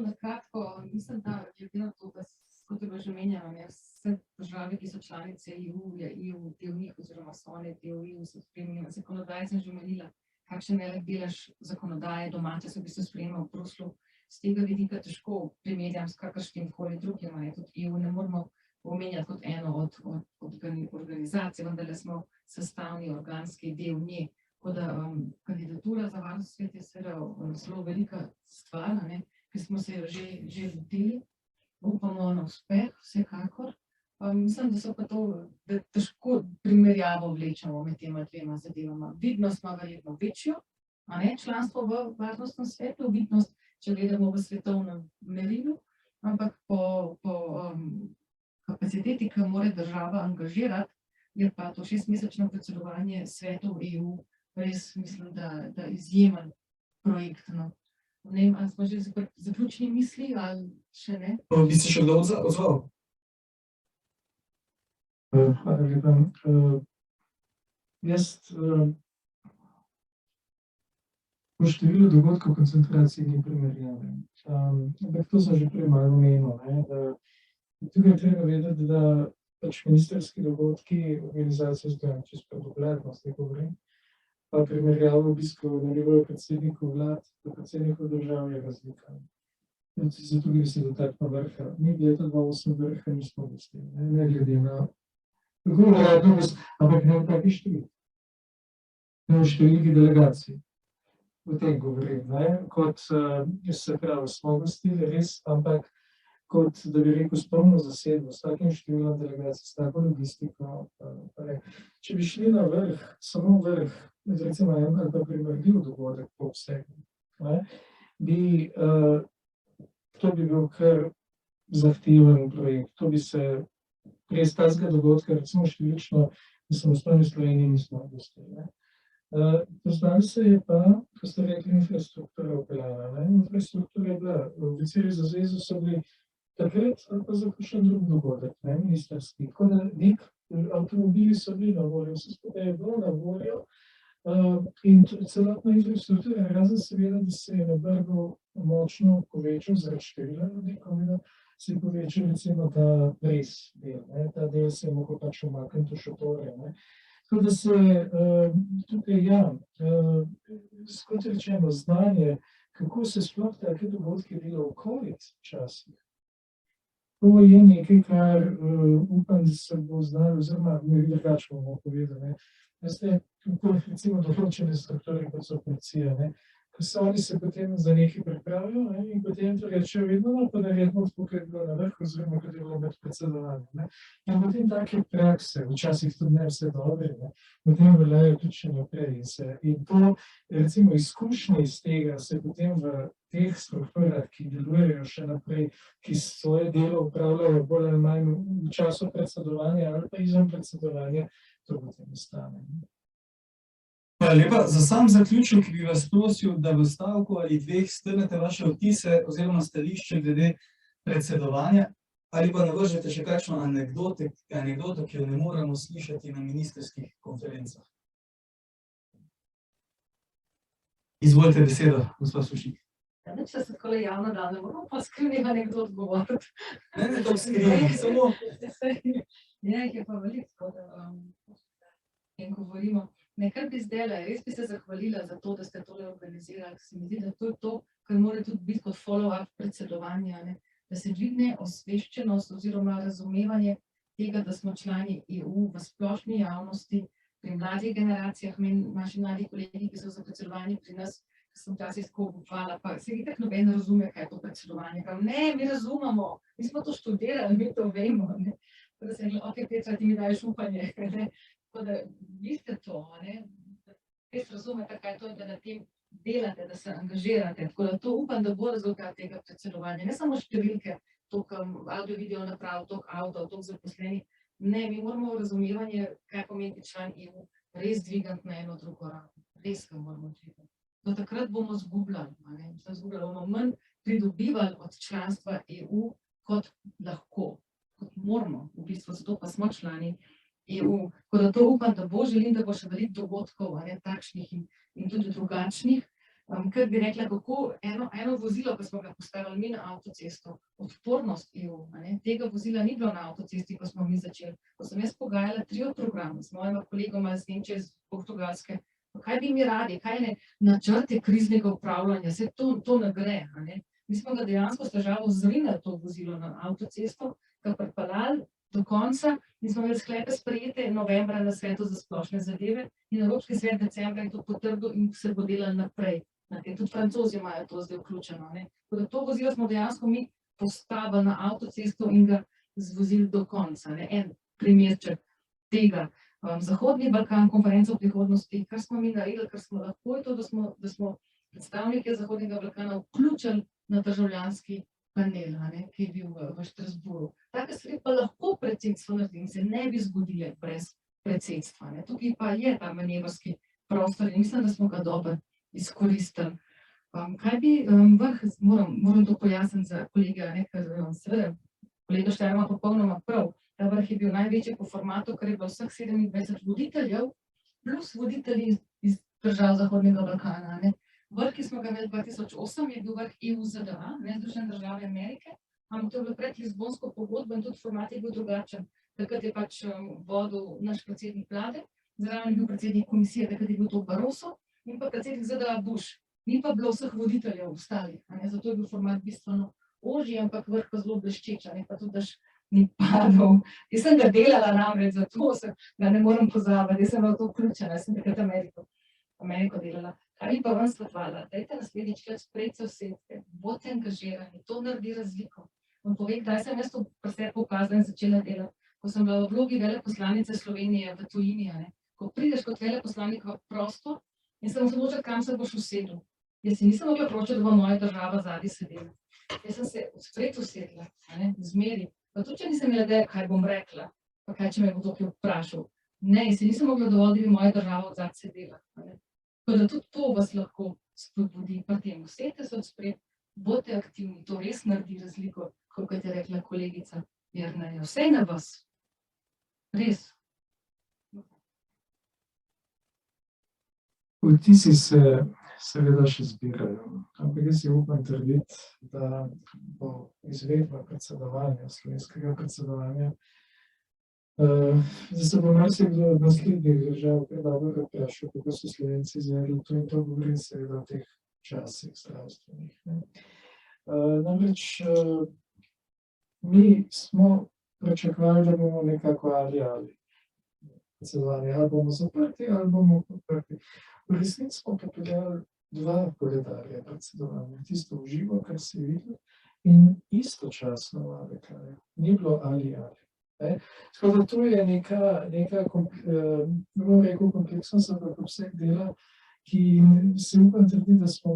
Na kratko, mislim, da glede na to, da kot je bilo že omenjeno, vse države, ki so članice EU, je EU del njih oziroma so one del EU, so spremljene zakonodaje, sem že omenila, kakšen velik delež zakonodaje domače se v bistvu sprejema v Bruslu. Z tega vidika težko primerjam s kakršnim koli drugim, tudi EU ne moramo omenjati kot eno od organizacij, vendar smo sestavni organski del nje. Tako da kandidatura za Varnostni svet je seveda zelo velika stvar, ki smo se jo že lotili. Upamo na uspeh, vsekakor. Mislim, da so pa to, da težko primerjavo vlečemo med tema dvema zadevama. Vidnost ima verjetno večjo, članstvo v Varnostnem svetu, vidnost, če gledamo v svetovnem merilu, ampak po kapaciteti, ki mora država angažirati, je pa to 6-mesečno predsedovanje svetu EU res, mislim, da izjemen projekt. Ne vem, ali smo že zaključni misli ali še ne? Bi se še kdo odzval? Hvala lepa. Jaz po številu dogodkov koncentracij ni primerjave. Ampak to sem že prej malo omenil, da tukaj treba vedeti, da pač ministerski dogodki organizacije vzgajam čisto predobledno, s tem govorim, pa primerjavo obiskov na nivoju predsednikov vlad, pa predsednikov držav je razlika. Zato gre se dotakno vrha. Mi leta 2008 vrha nismo gostili, ne glede na kako uradno, ampak ne v taki številki. Ne v številki delegacij. o tem govorim, ne, kot se pravi, smo gostili res, ampak kot, da bi rekel, s polno zasedbo, s takim številom delegacij, s tako logistiko. Če bi šli na vrh, samo vrh, recimo en ali pa primerljiv dogodek po obsegu, to bi bil kar zahteven projekt. To bi se res tazga dogodka, recimo številčno, v samostojni Sloveniji nismo gostili. Poznali se je pa, ko ste rekli, infrastruktura upeljana. Infrastruktura je bila, oficirji za zvezo so bili takrat ali pa za kakšen drug dogodek, ministerski. Tako da nek avtomobili so bili na voljo, vse skupaj je bilo na voljo in celotna infrastruktura, razen seveda, da se je na Brdu močno povečal zaradi števila ljudi, se je povečal recimo ta res del, ta del se je mogel pač umakniti v šotore. Tako da se tukaj, kot rečeno, znanje, kako se sploh take dogodke dela v COVID časih. To je nekaj, kar upam, da se bo znalo, oziroma ne drugače bomo povedali. Veste, kako recimo določene strukture, kot so policija, ko se oni se potem za nekaj pripravijo in potem to rečejo vedno, pa naredimo tako, kot je bilo na vrhu, oziroma kot je bilo med predsedovanjem. In potem take prakse, včasih tudi ne vse dobre, potem veljajo tudi še naprej. In to, recimo, izkušnje iz tega se potem v teh strukturah, ki delujejo še naprej, ki svoje delo upravljajo bolj ali manj v času predsedovanja ali pa izven predsedovanja, to potem ostane. Hvala lepa. Za sam zaključek bi vas prosil, da v stavku ali dveh strnete vaše vtise oziroma stališče glede predsedovanja ali pa navržete še kakšno anekdoto, ki jo ne moremo slišati na ministrskih konferencah. Izvolite besedo, gospod Sušnik. Če se tako javno da, ne moramo pa skrivnih anekdot govoriti. Ne to skrivnih, samo... Ja, jih je pa veliko, da govorimo. Nekaj bi zdajle, res bi se zahvalila za to, da ste tole organizirali. Se mi zdi, da to je to, kar mora tudi biti kot follow-up predsedovanja, da se dvigne osveščenost oziroma razumevanje tega, da smo člani EU v splošni javnosti, pri mladih generacijah, naši mladi kolegi, ki so za predsedovanje pri nas, ki sem včasih tako obupala, pa se itak noben razume, kaj je to predsedovanje. Ne, mi razumemo, mi smo to študirali, mi to vemo. Tako da sem rekla, ok, Petra, ti mi daješ upanje. Tako da vi ste to, res razumete, kaj to je, da na tem delate, da se angažirate. Tako da to upam, da bo rezultat tega predsedovanja. Ne samo številke, toliko audio, video naprav, toliko avtov, toliko zaposlenih. Ne, mi moramo razumevanje, kaj pomeni član EU, res dvigati na eno drugo ravno. Res ga moramo dvigati. Do takrat bomo zgubljali, bomo manj pridobivali od članstva EU, kot lahko, kot moramo. V bistvu zato pa smo člani EU. Tako da to upam, da bo, želim, da bo še veliko dogodkov, takšnih in tudi drugačnih. Kar bi rekla, kako eno vozilo, ko smo ga postavili mi na avtocesto, odpornost EU, tega vozila ni bilo na avtocesti, ko smo mi začeli. Ko sem jaz pogajala trio programe s mojima kolegoma iz Nemčije, iz Portugalske, kaj bi mi radi, kaj ne načrte kriznega upravljanja, se to ne gre. Mi smo ga dejansko s težavo zrinili to vozilo na avtocesto, ga pripeljali do konca in smo imeli sklepe sprejete novembra na svetu za splošne zadeve in Evropski svet decembra je to potrdil in se bo delalo naprej. Tudi Francozi imajo to zdaj vključeno. To vozilo smo dejansko mi postavili na avtocesto in ga zvozili do konca. En primerček tega. Zahodni Balkan, konferenca o prihodnosti, kar smo mi naredili, kar smo lahko, je to, da smo predstavnike Zahodnega Balkana vključili na državljanski panel, ki je bil v Štrasburu. Take stvari pa lahko predsedstvo naredi in se ne bi zgodile brez predsedstva. Tukaj pa je ta manevrski prostor in mislim, da smo ga dobro izkoristili. Kaj bi vrh, moram to pojasniti za kolega, ker seveda kolega Štajer ima popolnoma prav. Ta vrh je bil največji po formatu, ker je bilo vseh 27 voditeljev, plus voditelji iz držav Zahodnega Balkana. Vrh, ki smo ga imeli 2008, je bil vrh EU-ZDA, Združene države Amerike, ampak to je bilo pred Lizbonsko pogodbo in tudi format je bil drugačen. Takrat je pač vodil naš predsednik vlade, zraven je bil predsednik komisije, takrat je bil to Barroso in pa predsednik ZDA Bush. Ni pa bilo vseh voditeljev ostalih, zato je bil format bistveno ožji, ampak vrh pa zelo bleščeč, pa tudi daš ni padel. Jaz sem ga delala namreč, zato ga ne morem pozabiti, jaz sem bila v to vključena, jaz sem takrat Ameriko delala. Kaj bi pa vam svetovala? Dajte naslednjič krat sprejeti vse, bodite angažirani, to naredi razliko. Vam povem, kdaj sem jaz to pri sebi pokazala in začela delati, ko sem bila v vlogi veleposlanice Slovenije v tujini, ko prideš kot veleposlanik v prostor in se moraš odločiti, kam se boš usedel. Jaz si nisem mogla pročiti, da bo moja država zadnji sedela. Jaz sem se spred usedla, zmeri. Pa tudi, če nisem imela ideje, kaj bom rekla, pa kaj, če me bo to vprašal. Ne, in si nisem mogla dovoliti, da bi moja država odzad sedela. Tako da tudi to vas lahko spodbudi. Pa tem, usedite se odspred, bodite aktivni, to res naredi razliko, kot je rekla kolegica Jerneja. Vse na vas. Res. Vtisi se seveda še zbirajo, ampak jaz si upam trditi, da bo izvedba predsedovanja, slovenskega predsedovanja, da se bo marsikdo od naslednjih držav kaj dobro vprašal, kako so Slovenci izvedli to, in to govorim seveda o teh časih zdravstvenih. Namreč mi smo pričakovali, da bomo nekako ali predsedovanje, ali bomo zaprti, ali bomo odprti. V resnici smo pripeljali dva koledarja predsedovanja, tisto v živo, kar se je videlo, in istočasno AVK-je. Ni bilo ali. Tako da to je neka kompleksnost, ampak obseg dela, ki se upam trditi, da smo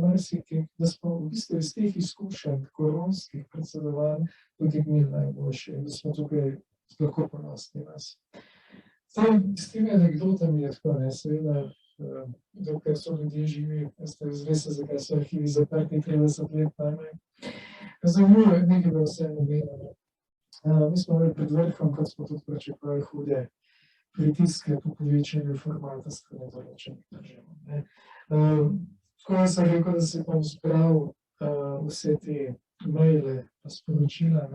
v bistvu iz teh izkušenj koronskih predsedovanj potegnili najboljše in da smo tukaj lahko ponosni nas. S temi anekdotami je tako, seveda, dokaj so ljudje živi, zdaj se zakaj so arhivi zaprti 30 let najmanj. Zanimivo je nekaj, da vse omenjamo. Mi smo imeli pred vrhom, kot smo tudi pričakovali, hude pritiske po povečanju formata strani določenih držav. Tako sem rekel, da se bom zbral vse te maile, sporočila,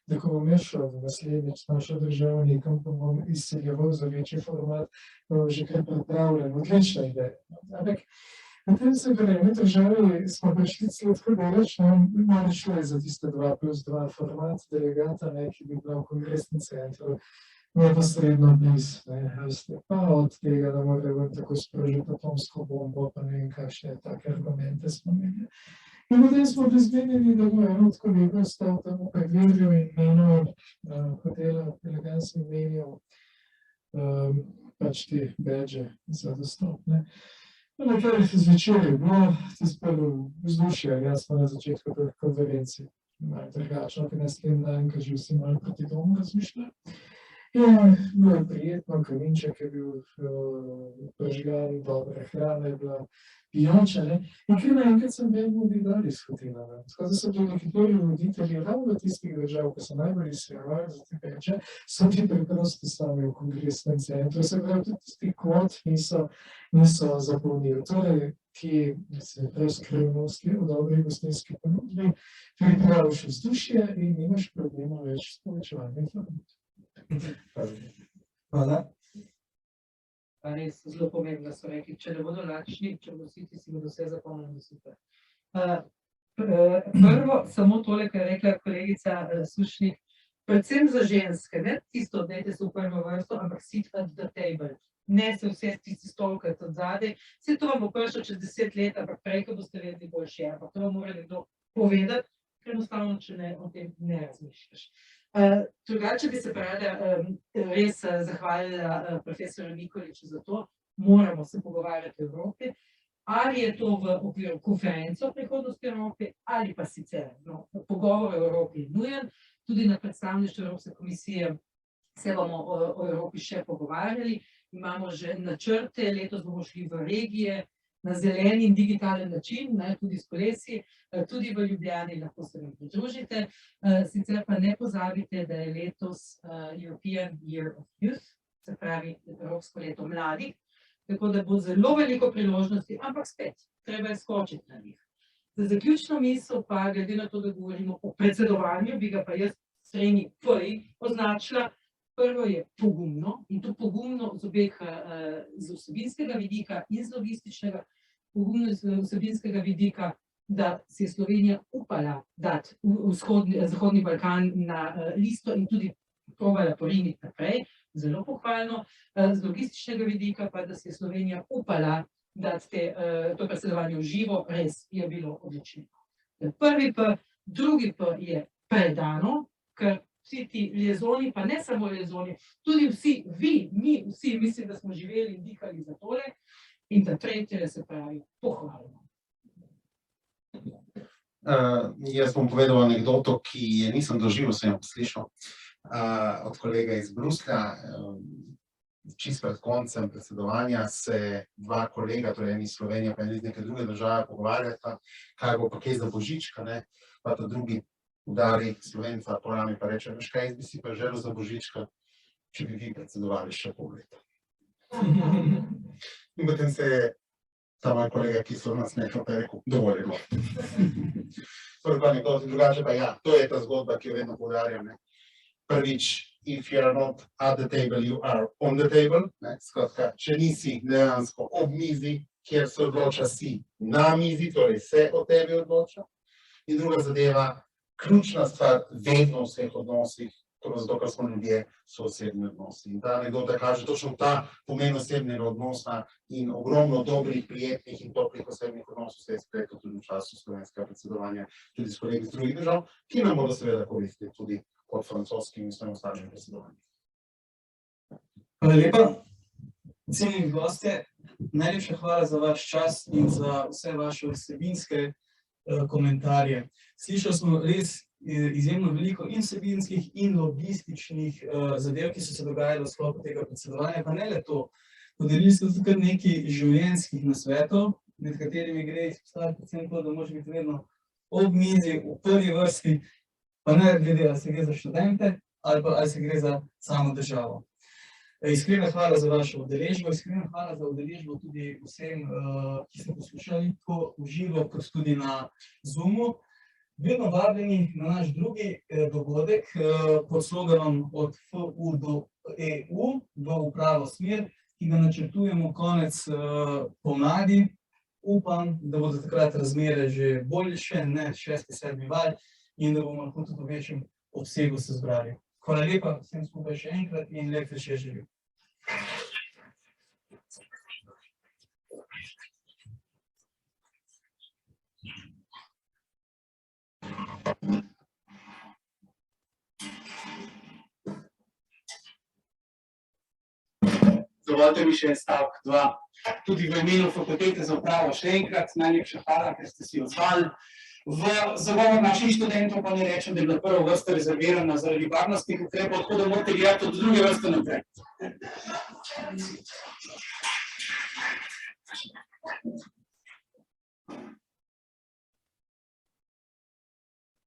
da ko bom šel v naslednjič našo državo nekam, pa bom izseljeval za večji format, bom že kar pripravljen, odlična ideja. Ampak na tem se gre, mi državi smo prišli celo tako daleč, malo šlo je za tiste 2+2 format delegata, ki bi bila v kongresnem centru neposredno bliz, pa od tega, da morajo tako sprožiti atomsko bombo, pa ne vem, kakšne take argumente smo imeli. In potem smo prezmenili, da bo eno od kolegov stal tam v predvedju in menil hotela, elegantno menil pač te badge za dostop. Nekaj zvečer je bilo, tisto prvo vzdušje, jasno na začetku teh konferencij, malo drugačno, ker naslednji dan, ker že vsi malo proti domu razmišljajo. In bilo je prijetno, kaminček je bil prežgan, dobra hrana je bila pijoča, in kar naenkrat sem vedno videl iz hotela. Tako da so bili nekateri voditelji ravno tistih držav, ki so najbolj izsejevali za te peče, so bili preprosto sami v kongresnem centru, se pravi, tudi tisti kvot niso zapolnili. Torej, ki se brez skrivnosti v dobri gostinski ponudbi pripraviš vzdušje in nimaš problema več s povečevanjem format. Hvala. Res zelo pomembno so rekli, če ne bodo lačni, če bodo vsi ti si bodo vse zapomnili super. Prvo, samo tole, kar je rekla kolegica Sušnik, predvsem za ženske, ne tisto, dajte se v prvo vrsto, ampak sit at the table. Ne se vse tisti stolkati od zadaj. Vse to vam bo prišlo čez 10 let, ampak prej, ko boste vedeli boljše, ampak to vam mora nekdo povedati, ker enostavno, če ne, o tem ne razmišljaš. Drugače bi se rada res zahvalila profesorju Mikoliču za to, moramo se pogovarjati o Evropi, ali je to v okviru konference o prihodnosti Evrope, ali pa sicer pogovor o Evropi je nujen, tudi na predstavništvu Evropske komisije se bomo o Evropi še pogovarjali, imamo že načrte, letos bomo šli v regije, na zeleni in digitalen način, tudi s kolesi, tudi v Ljubljani lahko se nam pridružite. Sicer pa ne pozabite, da je letos European Year of Youth, se pravi Evropsko leto mladih, tako da bo zelo veliko priložnosti, ampak spet, treba je skočiti na njih. Za zaključno misel pa, glede na to, da govorimo o predsedovanju, bi ga pa jaz strani prvi označila. Prvo je pogumno, in to pogumno z obeh, z vsebinskega vidika in z logističnega, pogumno z vsebinskega vidika, da se je Slovenija upala dati Zahodni Balkan na listo in tudi probala poriniti naprej, zelo pohvalno, z logističnega vidika pa, da se je Slovenija upala dati to predsedovanje v živo, res je bilo odlično. Prvi P, drugi P je predano, ker vsi ti liaisoni, pa ne samo liaisoni, tudi vsi vi, mi vsi mislim, da smo živeli in dihali za tole. In ta tretje se pravi pohvalno. Jaz bom povedal anekdoto, ki je nisem doživel, sem jo poslišal od kolega iz Bruslja. Čisto pred koncem predsedovanja se dva kolega, torej en iz Slovenije pa en iz neke druge države pogovarjata, kaj bo pa kaj za božička, ne? Pa ta drugi udari Slovenca po rami pa reče, veš kaj, jaz bi si pa želel za božička, če bi vi predsedovali še pol leta. In potem se je ta moj kolega, ki so nas nekaj pa je rekel, dovolj je bilo. Drugače pa ja, to je ta zgodba, ki jo vedno poudarjam. Prvič, if you are not at the table, you are on the table. Skratka, če nisi dejansko ob mizi, kjer se odloča, si na mizi, torej se o tebi odloča. In druga zadeva, ključna stvar vedno v vseh odnosih, zato ker smo ljudje, so osebni odnosi. In ta anekdota kaže točno ta pomen osebnega odnosa in ogromno dobrih, prijetnih in toplih osebnih odnosov se je spletlo tudi v času slovenskega predsedovanja, tudi s kolegi iz drugih držav, ki nam bodo seveda koristili tudi pod francoskim in svojim ostalim predsedovanjem. Hvala lepa. Cenjeni gostje, najlepša hvala za vaš čas in za vse vaše vsebinske komentarje. Slišali smo res izjemno veliko in vsebinskih in logističnih zadev, ki so se dogajale v sklopu tega predsedovanja, pa ne le to. Podelili ste tudi kar nekaj življenjskih nasvetov, med katerimi gre izpostaviti predvsem to, da moraš biti vedno ob mizi, v prvi vrsti, pa ne glede, ali se gre za študente ali pa ali se gre za samo državo. Iskrena hvala za vašo udeležbo, iskrena hvala za udeležbo tudi vsem, ki ste poslušali tako v živo, kot tudi na Zoomu. Vedno vabljeni na naš drugi dogodek pod sloganom od FU do EU v pravo smer, ki ga načrtujemo konec pomladi. Upam, da bodo takrat razmere že boljše, ne 6., 7. val, in da bomo lahko tudi v večjem obsegu se zbrali. Hvala lepa vsem skupaj še enkrat in lep večer želim. Dovolite mi še stavek 2. Tudi v imenu Fakultete za upravo še enkrat najlepša hvala, ker ste si odzvali. V zagovor našim študentom pa ne rečem, da je bila prva vrsta rezervirana zaradi varnostnih ukrepov, tako da morate gledati od druge vrste naprej.